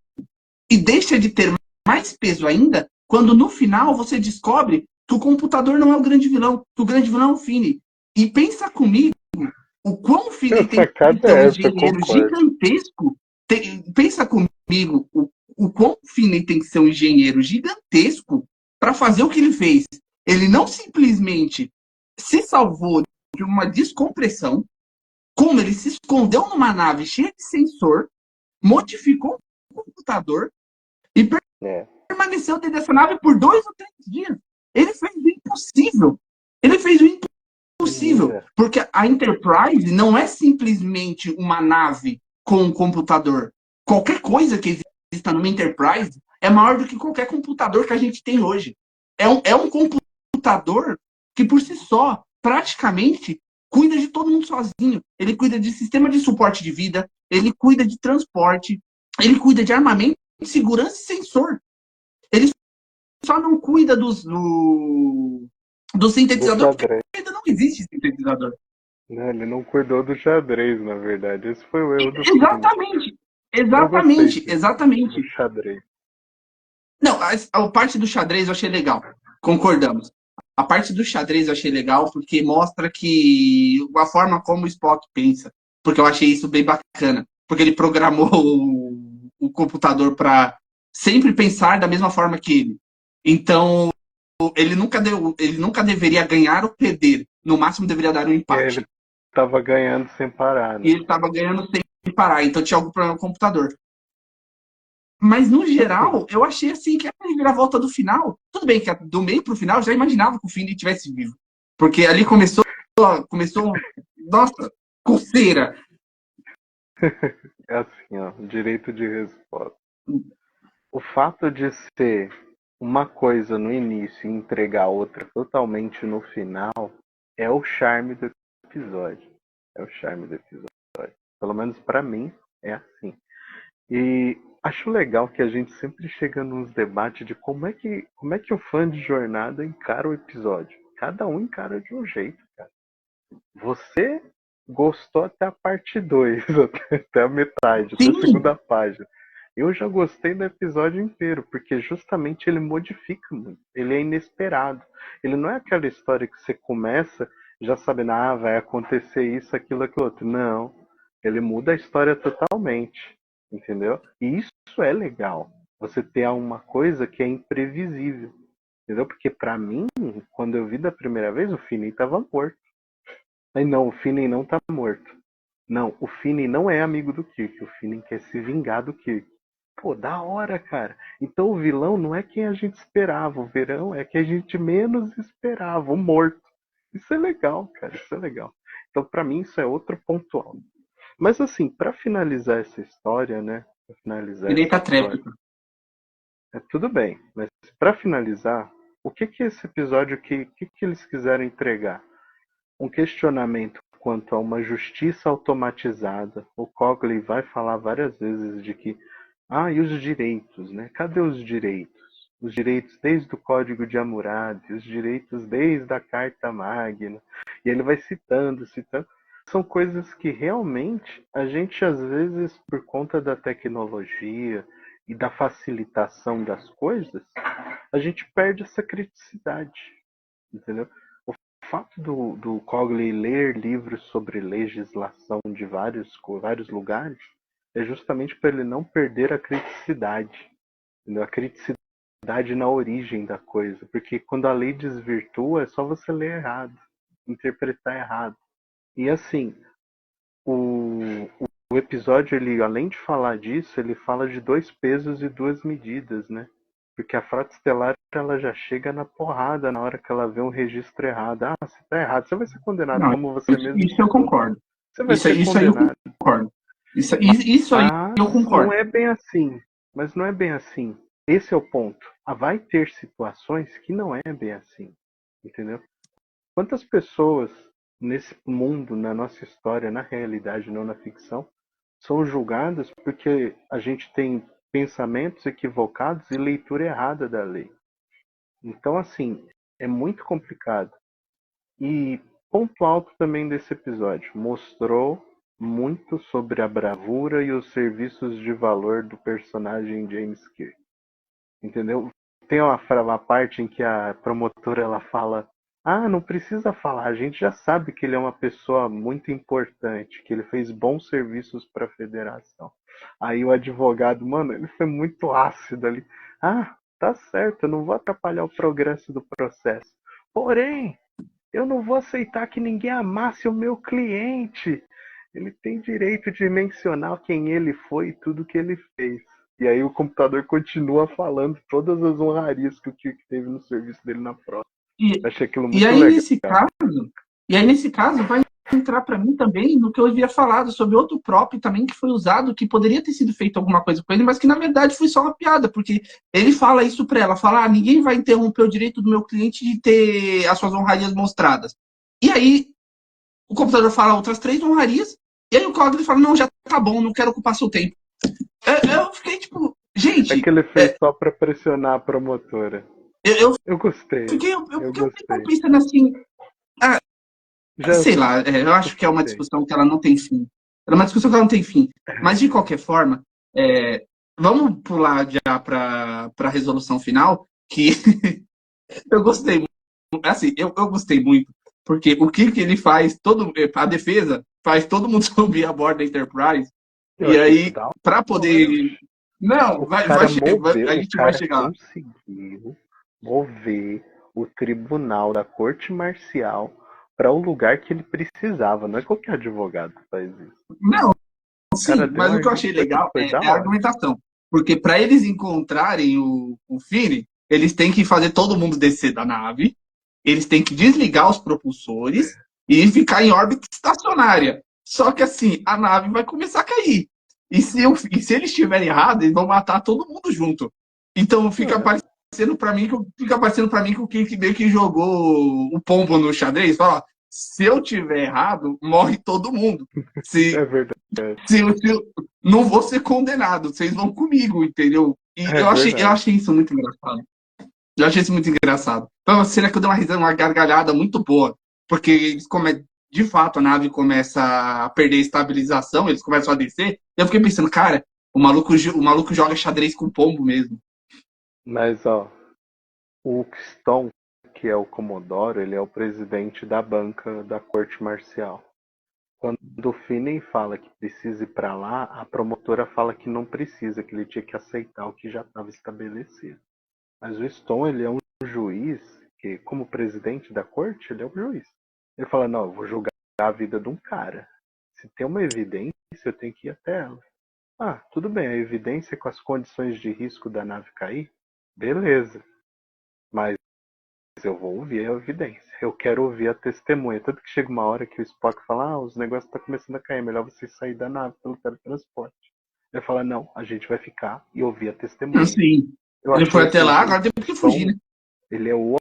E deixa de ter mais peso ainda quando no final você descobre que o computador não é o grande vilão, que o grande vilão é o Finney. E pensa comigo o quão o Finney tem que ser um engenheiro gigantesco. Pensa comigo o quão o Finney tem que ser um engenheiro gigantesco para fazer o que ele fez. Ele não simplesmente se salvou de uma descompressão, como ele se escondeu numa nave cheia de sensor, modificou o computador e permaneceu dentro dessa nave por 2 ou 3 dias. Ele fez o impossível. Ele fez o impossível. Porque a Enterprise não é simplesmente uma nave com um computador. Qualquer coisa que exista numa Enterprise é maior do que qualquer computador que a gente tem hoje. É um computador que, por si só, praticamente cuida de todo mundo sozinho. Ele cuida de sistema de suporte de vida, ele cuida de transporte, ele cuida de armamento, segurança e sensor. Ele só não cuida do sintetizador, porque ainda não existe sintetizador. Não, ele não cuidou do xadrez, na verdade. Esse foi o erro do Exatamente. Exatamente. Do xadrez. Não, a parte do xadrez eu achei legal. Concordamos. A parte do xadrez eu achei legal porque mostra que a forma como o Spock pensa. Porque eu achei isso bem bacana. Porque ele programou o computador para sempre pensar da mesma forma que ele. Então, ele nunca deveria ganhar ou perder. No máximo, deveria dar um empate. Ele estava ganhando sem parar, né? E ele estava ganhando sem parar. Então, tinha algum problema no computador. Mas, no geral, eu achei assim que a reviravolta do final. Tudo bem que do meio pro final eu já imaginava que o Finney estivesse vivo. Porque ali começou. Nossa, coceira. É assim, ó, direito de resposta. O fato de ser uma coisa no início e entregar outra totalmente no final é o charme do episódio. É o charme do episódio. Pelo menos pra mim é assim. E acho legal que a gente sempre chega nos debates de como é que o fã de Jornada encara o episódio. Cada um encara de um jeito, cara. Você gostou até a parte 2, até a metade, até a segunda página. Eu já gostei do episódio inteiro, porque justamente ele modifica muito. Ele é inesperado. Ele não é aquela história que você começa já sabendo, vai acontecer isso, aquilo, aquilo outro. Não. Ele muda a história totalmente. Entendeu? E isso é legal. Você ter uma coisa que é imprevisível. Entendeu? Porque pra mim, quando eu vi da primeira vez, o Finney tava morto. Aí não, o Finney não tá morto. Não, o Finney não é amigo do Kirk. O Finney quer se vingar do Kirk. Pô, da hora, cara. Então o vilão não é quem a gente esperava. O verão é que a gente menos esperava. O morto. Isso é legal, cara. Isso é legal. Então, pra mim, isso é outro ponto alto. Mas assim, pra finalizar essa história, né? Pra finalizar Direito essa a história. tréplica. Tudo bem, mas pra finalizar, o que que esse episódio que eles quiseram entregar? Um questionamento quanto a uma justiça automatizada. O Cogley vai falar várias vezes de que, e os direitos, né? Cadê os direitos? Os direitos desde o Código de Hammurabi, os direitos desde a Carta Magna. E ele vai citando. São coisas que realmente a gente, às vezes, por conta da tecnologia e da facilitação das coisas, a gente perde essa criticidade, entendeu? O fato do Cogley ler livros sobre legislação de vários lugares é justamente para ele não perder a criticidade, entendeu? A criticidade na origem da coisa, porque quando a lei desvirtua é só você ler errado, interpretar errado. E assim, o episódio, ele, além de falar disso, ele fala de 2 pesos e 2 medidas, né? Porque a Frota Estelar ela já chega na porrada na hora que ela vê um registro errado. Ah, você tá errado, você vai ser condenado, Não, como você mesmo isso eu citou. concordo. Você vai ser Isso aí eu condenado. concordo. Isso aí Mas eu não concordo. é bem assim. Mas não é bem assim. Esse é o ponto. Ah, vai ter situações que não é bem assim. Entendeu? Quantas pessoas nesse mundo, na nossa história, na realidade, não na ficção, são julgadas porque a gente tem pensamentos equivocados e leitura errada da lei. Então, assim, é muito complicado. E ponto alto também desse episódio, mostrou muito sobre a bravura e os serviços de valor do personagem James Kirk. Entendeu? Tem uma parte em que a promotora ela fala: "Ah, não precisa falar, a gente já sabe que ele é uma pessoa muito importante, que ele fez bons serviços para a federação". Aí o advogado, mano, ele foi muito ácido ali. "Ah, tá certo, eu não vou atrapalhar o progresso do processo. Porém, eu não vou aceitar que ninguém amasse o meu cliente. Ele tem direito de mencionar quem ele foi e tudo que ele fez". E aí o computador continua falando todas as honrarias que o Kirk teve no serviço dele na prova. E, Eu achei aquilo e muito aí, legal. nesse caso, vai entrar para mim também no que eu havia falado sobre outro prop também que foi usado, que poderia ter sido feito alguma coisa com ele, mas que na verdade foi só uma piada, porque ele fala isso para ela, fala: ninguém vai interromper o direito do meu cliente de ter as suas honrarias mostradas. E aí o computador fala outras 3 honrarias, e aí o Cogli fala: não, já tá bom, não quero ocupar seu tempo. Eu fiquei tipo, É gente, que ele fez só pra pressionar a promotora. eu Eu gostei. eu Eu fiquei gostei. pensando assim, Já sei lá, eu acho que é uma gostei. discussão que ela não tem fim. É uma discussão que ela não tem fim. Mas, de qualquer forma, vamos pular já para a resolução final, que eu gostei muito. Assim, eu gostei muito, porque o que ele faz, a defesa faz todo mundo subir a bordo da Enterprise, Eu e achei isso aí, da para hora. poder. Não, O cara a moveu, o gente vai cara chegar lá. conseguiu mover o tribunal da corte marcial para o lugar que ele precisava. Não é qualquer advogado que faz isso. Não, O cara sim, deu mas um o que eu achei legal foi da é a hora. argumentação. Porque para eles encontrarem o Fini, eles têm que fazer todo mundo descer da nave, eles têm que desligar os propulsores e ficar em órbita estacionária. Só que assim, a nave vai começar a cair. E se eles estiverem errados, eles vão matar todo mundo junto. Então fica parecendo para mim que o Kirk meio que jogou o pombo no xadrez. Fala: se eu tiver errado, morre todo mundo. É Se verdade. se não vou ser condenado, vocês vão comigo, entendeu? E É eu verdade. achei isso muito engraçado. Eu achei isso muito engraçado. Foi uma cena que eu dei uma risada, uma gargalhada muito boa, porque de fato a nave começa a perder estabilização, eles começam a descer. Eu fiquei pensando, cara, o maluco joga xadrez com pombo mesmo. Mas, ó, o Stone, que é o Comodoro, ele é o presidente da banca da corte marcial. Quando o Finney fala que precisa ir para lá, a promotora fala que não precisa, que ele tinha que aceitar o que já estava estabelecido. Mas o Stone, ele é um juiz que, como presidente da corte, ele é um juiz. Ele fala: não, eu vou julgar a vida de um cara. Se tem uma evidência, eu tenho que ir até ela. Ah, tudo bem, a evidência com as condições de risco da nave cair, beleza. Mas eu vou ouvir a evidência. Eu quero ouvir a testemunha. Tanto que chega uma hora que o Spock fala: os negócios estão começando a cair, é melhor você sair da nave pelo teletransporte. Ele fala: não, a gente vai ficar e ouvir a testemunha. Sim. Eu Ele achei foi até assim lá, que o agora tem que fugir, Stone, né? ele é o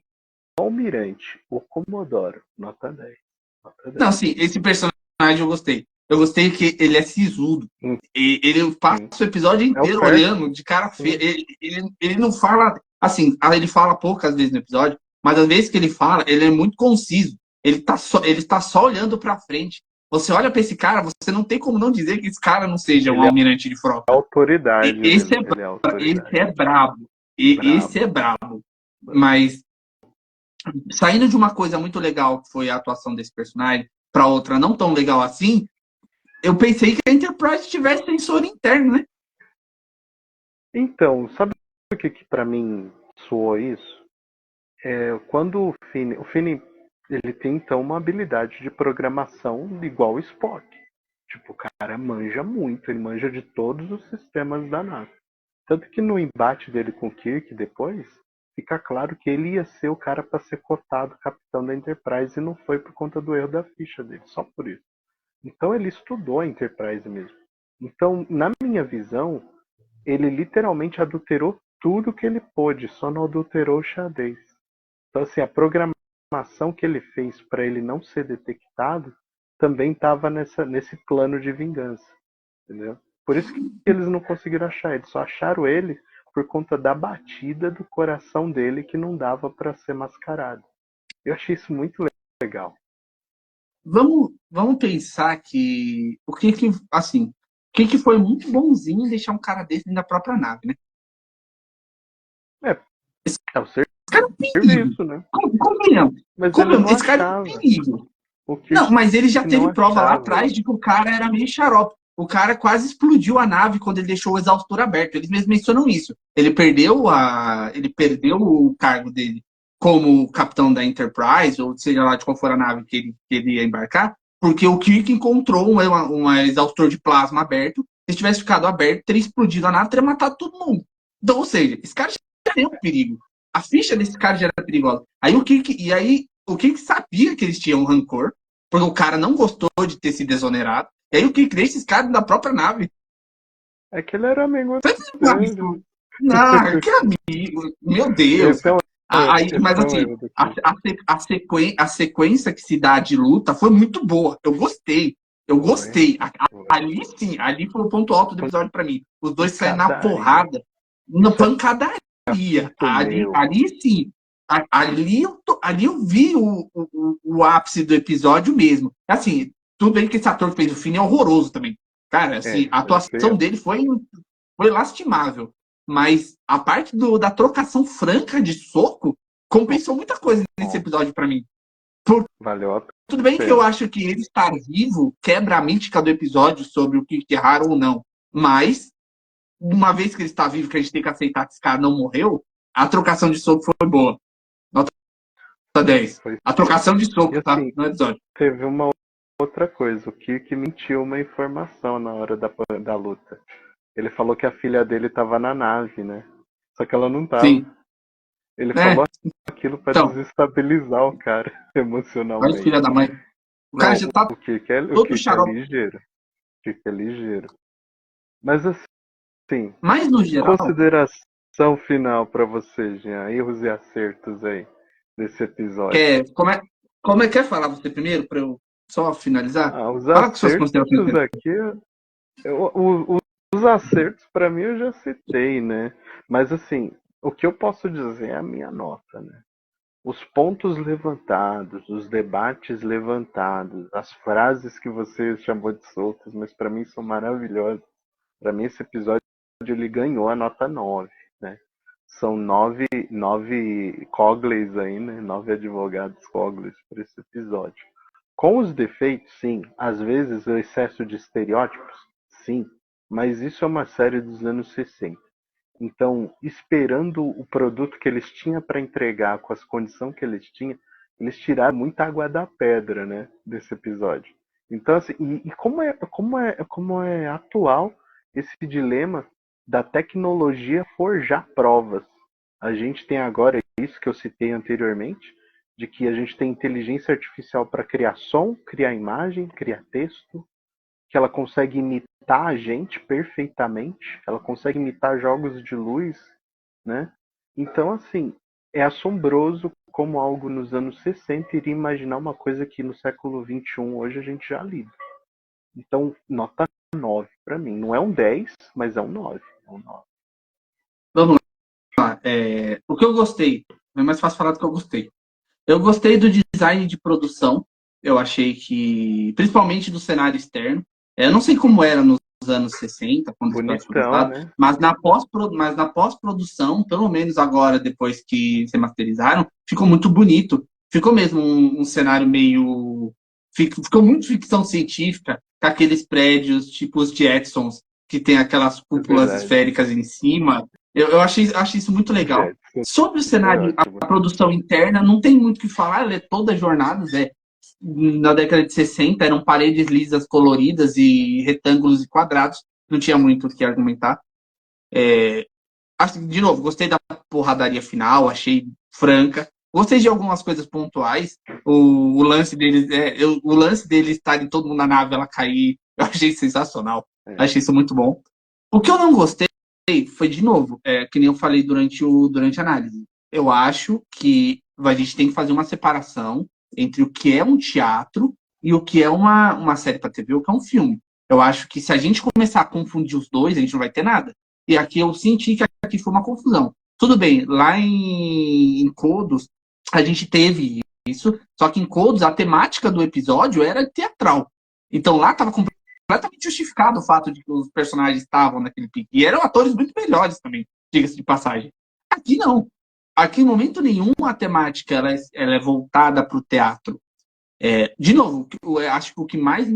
almirante, o Comodoro, nota 10. Nota 10. Não, sim, esse personagem eu gostei. Eu gostei que ele é sisudo. Sim, Ele passa o episódio é o inteiro certo. olhando de cara feia. Sim, Ele não fala. Assim, ele fala poucas vezes no episódio, mas às vezes que ele fala, ele é muito conciso. Ele tá só olhando pra frente. Você olha pra esse cara, você não tem como não dizer que esse cara não seja um ele é almirante de frota. autoridade, Esse é, ele é esse autoridade. é brabo. Esse Brabo. é brabo. Mas saindo de uma coisa muito legal, que foi a atuação desse personagem, para outra não tão legal assim, eu pensei que a Enterprise tivesse sensor interno, né? Então, sabe o que para mim soou isso? Quando o Finney, ele tem então uma habilidade de programação igual o Spock. Tipo, o cara manja muito, ele manja de todos os sistemas da nave. Tanto que no embate dele com o Kirk depois, fica claro que ele ia ser o cara para ser cotado capitão da Enterprise e não foi por conta do erro da ficha dele, só por isso. Então ele estudou a Enterprise mesmo. Então, na minha visão, ele literalmente adulterou tudo que ele pôde, só não adulterou o xadrez. Então, assim, a programação que ele fez para ele não ser detectado também estava nesse plano de vingança, entendeu? Por isso que eles não conseguiram achar ele, só acharam ele por conta da batida do coração dele que não dava para ser mascarado. Eu achei isso muito legal. Vamos pensar que assim, o que foi muito bonzinho em deixar um cara desse dentro da própria nave, né? É o Esse cara é um perigo. serviço, né? Convenhamos. Mas ele não Esse cara é um achava. perigo. O Não, Kirk mas ele já não teve prova lá achava. atrás de que o cara era meio xarope. O cara quase explodiu a nave quando ele deixou o exaustor aberto. Eles mesmos mencionam isso. Ele perdeu o cargo dele como capitão da Enterprise, ou seja lá de qual for a nave que ele ia embarcar, porque o Kirk encontrou um exaustor de plasma aberto. Se tivesse ficado aberto, teria explodido a nave, teria matado todo mundo. Então, ou seja, esse cara já era um perigo. A ficha desse cara já era perigosa. Aí o Kirk sabia que eles tinham rancor, porque o cara não gostou de ter sido exonerado. E aí o Kirk deixa esses caras da própria nave. É que ele era amigo Sabe? dele. Não, que amigo. Meu Deus. Esse é um Mas assim, erro do Kirk. a sequência que se dá de luta foi muito boa. Eu gostei. Eu gostei. Ali sim, ali foi o ponto alto do episódio pra mim. Os dois saem na porrada, na pancadaria. Ali sim. Ali eu vi o ápice do episódio mesmo. Assim, tudo bem que esse ator que fez o fim é horroroso também. Cara, assim, a atuação dele foi lastimável. Mas a parte da trocação franca de soco compensou muita coisa nesse episódio pra mim. Valeu a Tudo bem que eu acho que ele estar vivo quebra a mística do episódio sobre o que erraram ou não. Mas, uma vez que ele está vivo, que a gente tem que aceitar que esse cara não morreu, a trocação de soco foi boa. Nota 10. A trocação de soco, e, tá? assim, No episódio. Teve uma outra coisa. O Kirk mentiu uma informação na hora da luta. Ele falou que a filha dele estava na nave, né? Só que ela não estava. Sim. Ele falou aquilo para Então, desestabilizar o cara olha emocionalmente. filha da mãe. O cara já tá o Kirk é ligeiro. O Kirk é ligeiro. Mas assim, mas no geral, consideração final para você, Jean. Erros e acertos aí desse episódio. Como é que quer falar você primeiro, para eu só finalizar? Os Fala com suas acertos considerações. aqui, os acertos para mim eu já citei, né? Mas assim, o que eu posso dizer é a minha nota, né? Os pontos levantados, os debates levantados, as frases que você chamou de soltas, mas para mim são maravilhosas. Para mim esse episódio ele ganhou a nota 9, né? São nove Cogleys aí, né? 9 advogados Cogleys para esse episódio. Com os defeitos, sim. Às vezes o excesso de estereótipos, sim. Mas isso é uma série dos anos 60. Então, esperando o produto que eles tinham para entregar com as condições que eles tinham, eles tiraram muita água da pedra, né, desse episódio. Então, assim, e como é atual esse dilema da tecnologia forjar provas. A gente tem agora isso que eu citei anteriormente, de que a gente tem inteligência artificial para criar som, criar imagem, criar texto, que ela consegue imitar a gente perfeitamente, ela consegue imitar jogos de luz, né? Então, assim, é assombroso como algo nos anos 60 iria imaginar uma coisa que no século 21 hoje a gente já lida. Então, nota 9 para mim. Não é um 10, mas é um 9. É um 9. Vamos lá. O que eu gostei, é mais fácil falar do que eu gostei. Eu gostei do design de produção. Eu achei que, principalmente do cenário externo, eu não sei como era nos anos 60, quando os episódios foram lançados, né? mas na pós-produção, pelo menos agora, depois que se masterizaram, ficou muito bonito. Ficou mesmo um cenário meio... Ficou muito ficção científica, com aqueles prédios tipo os Jetsons, que tem aquelas cúpulas esféricas em cima. Eu achei isso muito legal. Sobre o cenário, a produção interna, não tem muito o que falar, ela é toda jornadas, na década de 60 eram paredes lisas coloridas e retângulos e quadrados, não tinha muito o que argumentar. De novo, gostei da porradaria final, achei franca. Gostei de algumas coisas pontuais. O lance deles o lance deles estarem todo mundo na nave, ela cair, eu achei sensacional. Achei isso muito bom. O que eu não gostei foi, de novo, que nem eu falei durante a análise. Eu acho que a gente tem que fazer uma separação entre o que é um teatro e o que é uma série para TV, o que é um filme. Eu acho que se a gente começar a confundir os dois, a gente não vai ter nada. E aqui eu senti que aqui foi uma confusão. Tudo bem, lá em Codos, a gente teve isso, só que em Codos a temática do episódio era teatral. Então lá estava completamente justificado o fato de que os personagens estavam naquele pique. E eram atores muito melhores também, diga-se de passagem. Aqui não. Aqui, em momento nenhum, a temática ela é voltada para o teatro. De novo, eu acho que o que mais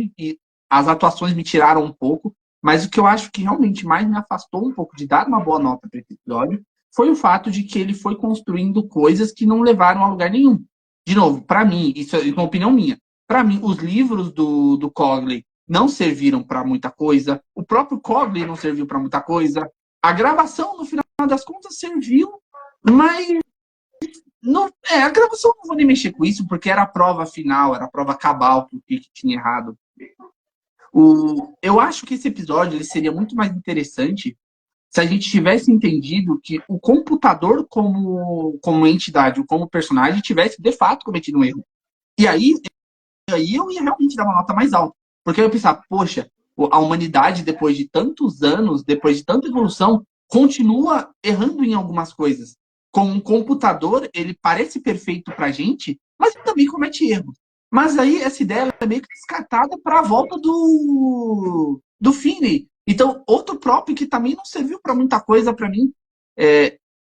as atuações me tiraram um pouco, mas o que eu acho que realmente mais me afastou um pouco de dar uma boa nota para esse episódio foi o fato de que ele foi construindo coisas que não levaram a lugar nenhum. De novo, para mim, isso é uma opinião minha, para mim, os livros do Cogley não serviram para muita coisa, o próprio Cogley não serviu para muita coisa, a gravação, no final das contas, serviu, mas não, a gravação não vou nem mexer com isso, porque era a prova final, era a prova cabal que o Kik tinha errado. Eu acho que esse episódio ele seria muito mais interessante se a gente tivesse entendido que o computador como entidade, como personagem, tivesse de fato cometido um erro. E aí eu ia realmente dar uma nota mais alta. Porque eu ia pensar, poxa, a humanidade, depois de tantos anos, depois de tanta evolução, continua errando em algumas coisas. Com um computador, ele parece perfeito pra gente, mas ele também comete erros. Mas aí essa ideia é meio que descartada para a volta do Finney. Então, outro próprio que também não serviu para muita coisa para mim.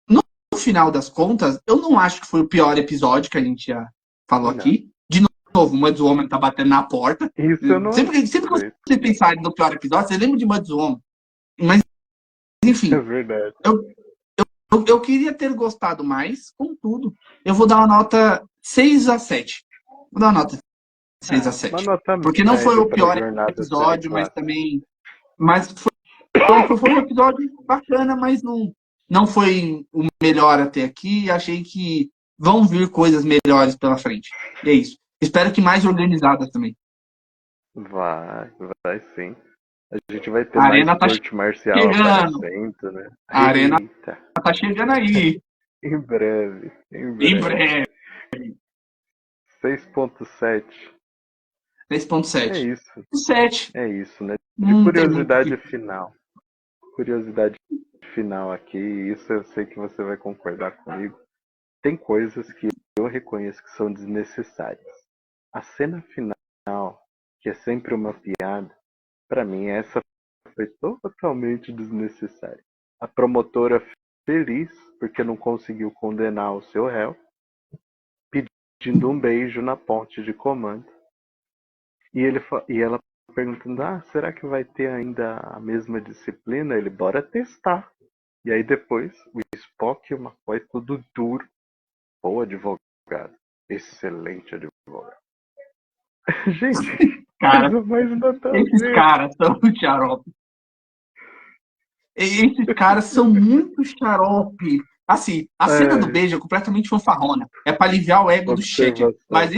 No final das contas, eu não acho que foi o pior episódio que a gente já falou aqui. De novo, o Mud's Woman tá batendo na porta. Isso eu não sempre que você pensar no pior episódio, você lembra de Mud's Woman. Mas, enfim. É verdade. Eu queria ter gostado mais, contudo, eu vou dar uma nota 6/7. Vou dar uma nota 6/7. Porque não foi o pior episódio, mas também. Mas foi um episódio bacana, mas não foi o melhor até aqui. Achei que vão vir coisas melhores pela frente. E é isso. Espero que mais organizadas também. Vai sim. A gente vai ter a Arena mais corte marcial aparecendo, né? A Arena tá chegando aí. Em breve. 6.7. 6.7. É isso. 7. É isso, né? De curiosidade final. Curiosidade final aqui, isso eu sei que você vai concordar comigo. Tem coisas que eu reconheço que são desnecessárias. A cena final, que é sempre uma piada, pra mim essa foi totalmente desnecessária. A promotora feliz porque não conseguiu condenar o seu réu, pedindo um beijo na ponte de comando. E ela perguntando, será que vai ter ainda a mesma disciplina? Ele, bora testar. E aí depois, o Spock e o McCoy tudo duro. Bom advogado. Excelente advogado. Gente, cara, mais esses caras são xarope. Esses caras são muito xarope. Assim, a cena do beijo é completamente fanfarrona. É pra aliviar o ego do Shaker. Mas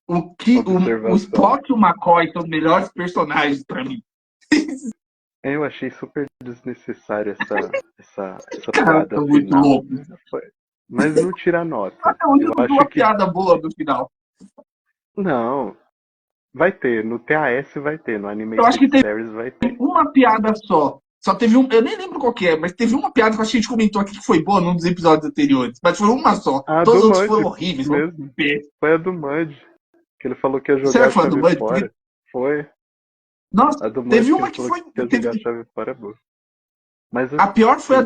o Spock e o McCoy são os melhores personagens pra mim. Eu achei super desnecessário essa piada final. Muito louco. Mas não tira nota. Eu acho uma piada boa no final. Não. Vai ter. No TAS vai ter. No Animated Series vai ter. Uma piada só. Só teve eu nem lembro qual que é, mas teve uma piada que a gente comentou aqui que foi boa num dos episódios anteriores. Mas foi uma só. Todos os outros foram horríveis. Mesmo. Foi a do Mudge. Que ele falou que ia jogar a chave fora. Foi. Nossa, teve uma que foi. Que ia jogar a chave fora, boa. Mas a pior foi a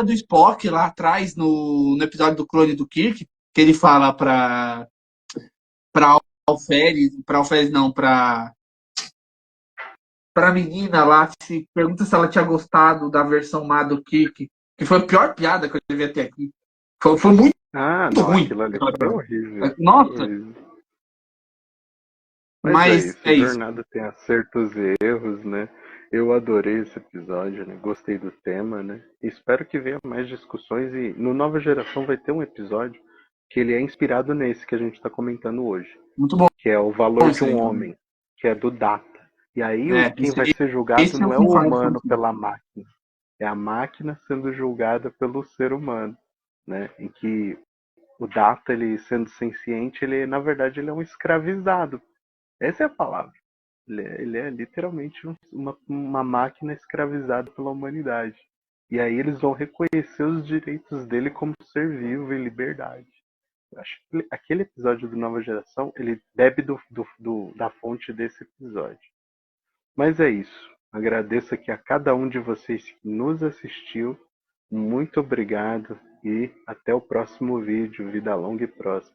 do Spock lá atrás, no episódio do clone do Kirk, que ele fala pra Alferes não, pra menina lá, se pergunta se ela tinha gostado da versão má do Kirk, que foi a pior piada que eu vi até aqui. Foi muito ruim. Aquilo ali foi horrível. Nossa. Mas é isso. A jornada tem acertos e erros, né? Eu adorei esse episódio, né? Gostei do tema, né? Espero que venha mais discussões e no Nova Geração vai ter um episódio que ele é inspirado nesse que a gente está comentando hoje, Muito bom que é o valor de isso aí, um mano. homem, que é do Data. E aí quem vai Esse, ser julgado esse eu não é o concordo humano contigo. pela máquina, é a máquina sendo julgada pelo ser humano, né? Em que o Data, ele sendo senciente, ele na verdade ele é um escravizado. Essa é a palavra. Ele é literalmente uma máquina escravizada pela humanidade. E aí eles vão reconhecer os direitos dele como ser vivo e liberdade. Eu acho que aquele episódio do Nova Geração, ele bebe da fonte desse episódio. Mas é isso. Agradeço aqui a cada um de vocês que nos assistiu. Muito obrigado e até o próximo vídeo. Vida longa e próspera.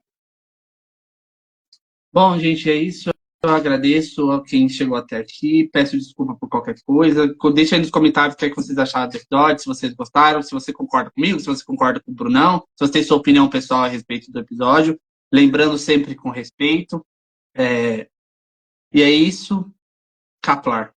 Bom, gente, é isso. Eu agradeço a quem chegou até aqui. Peço desculpa por qualquer coisa. Deixa aí nos comentários o que é que vocês acharam do episódio, se vocês gostaram, se você concorda comigo, se você concorda com o Brunão, se você tem sua opinião pessoal a respeito do episódio. Lembrando sempre com respeito. E é isso. Caplar.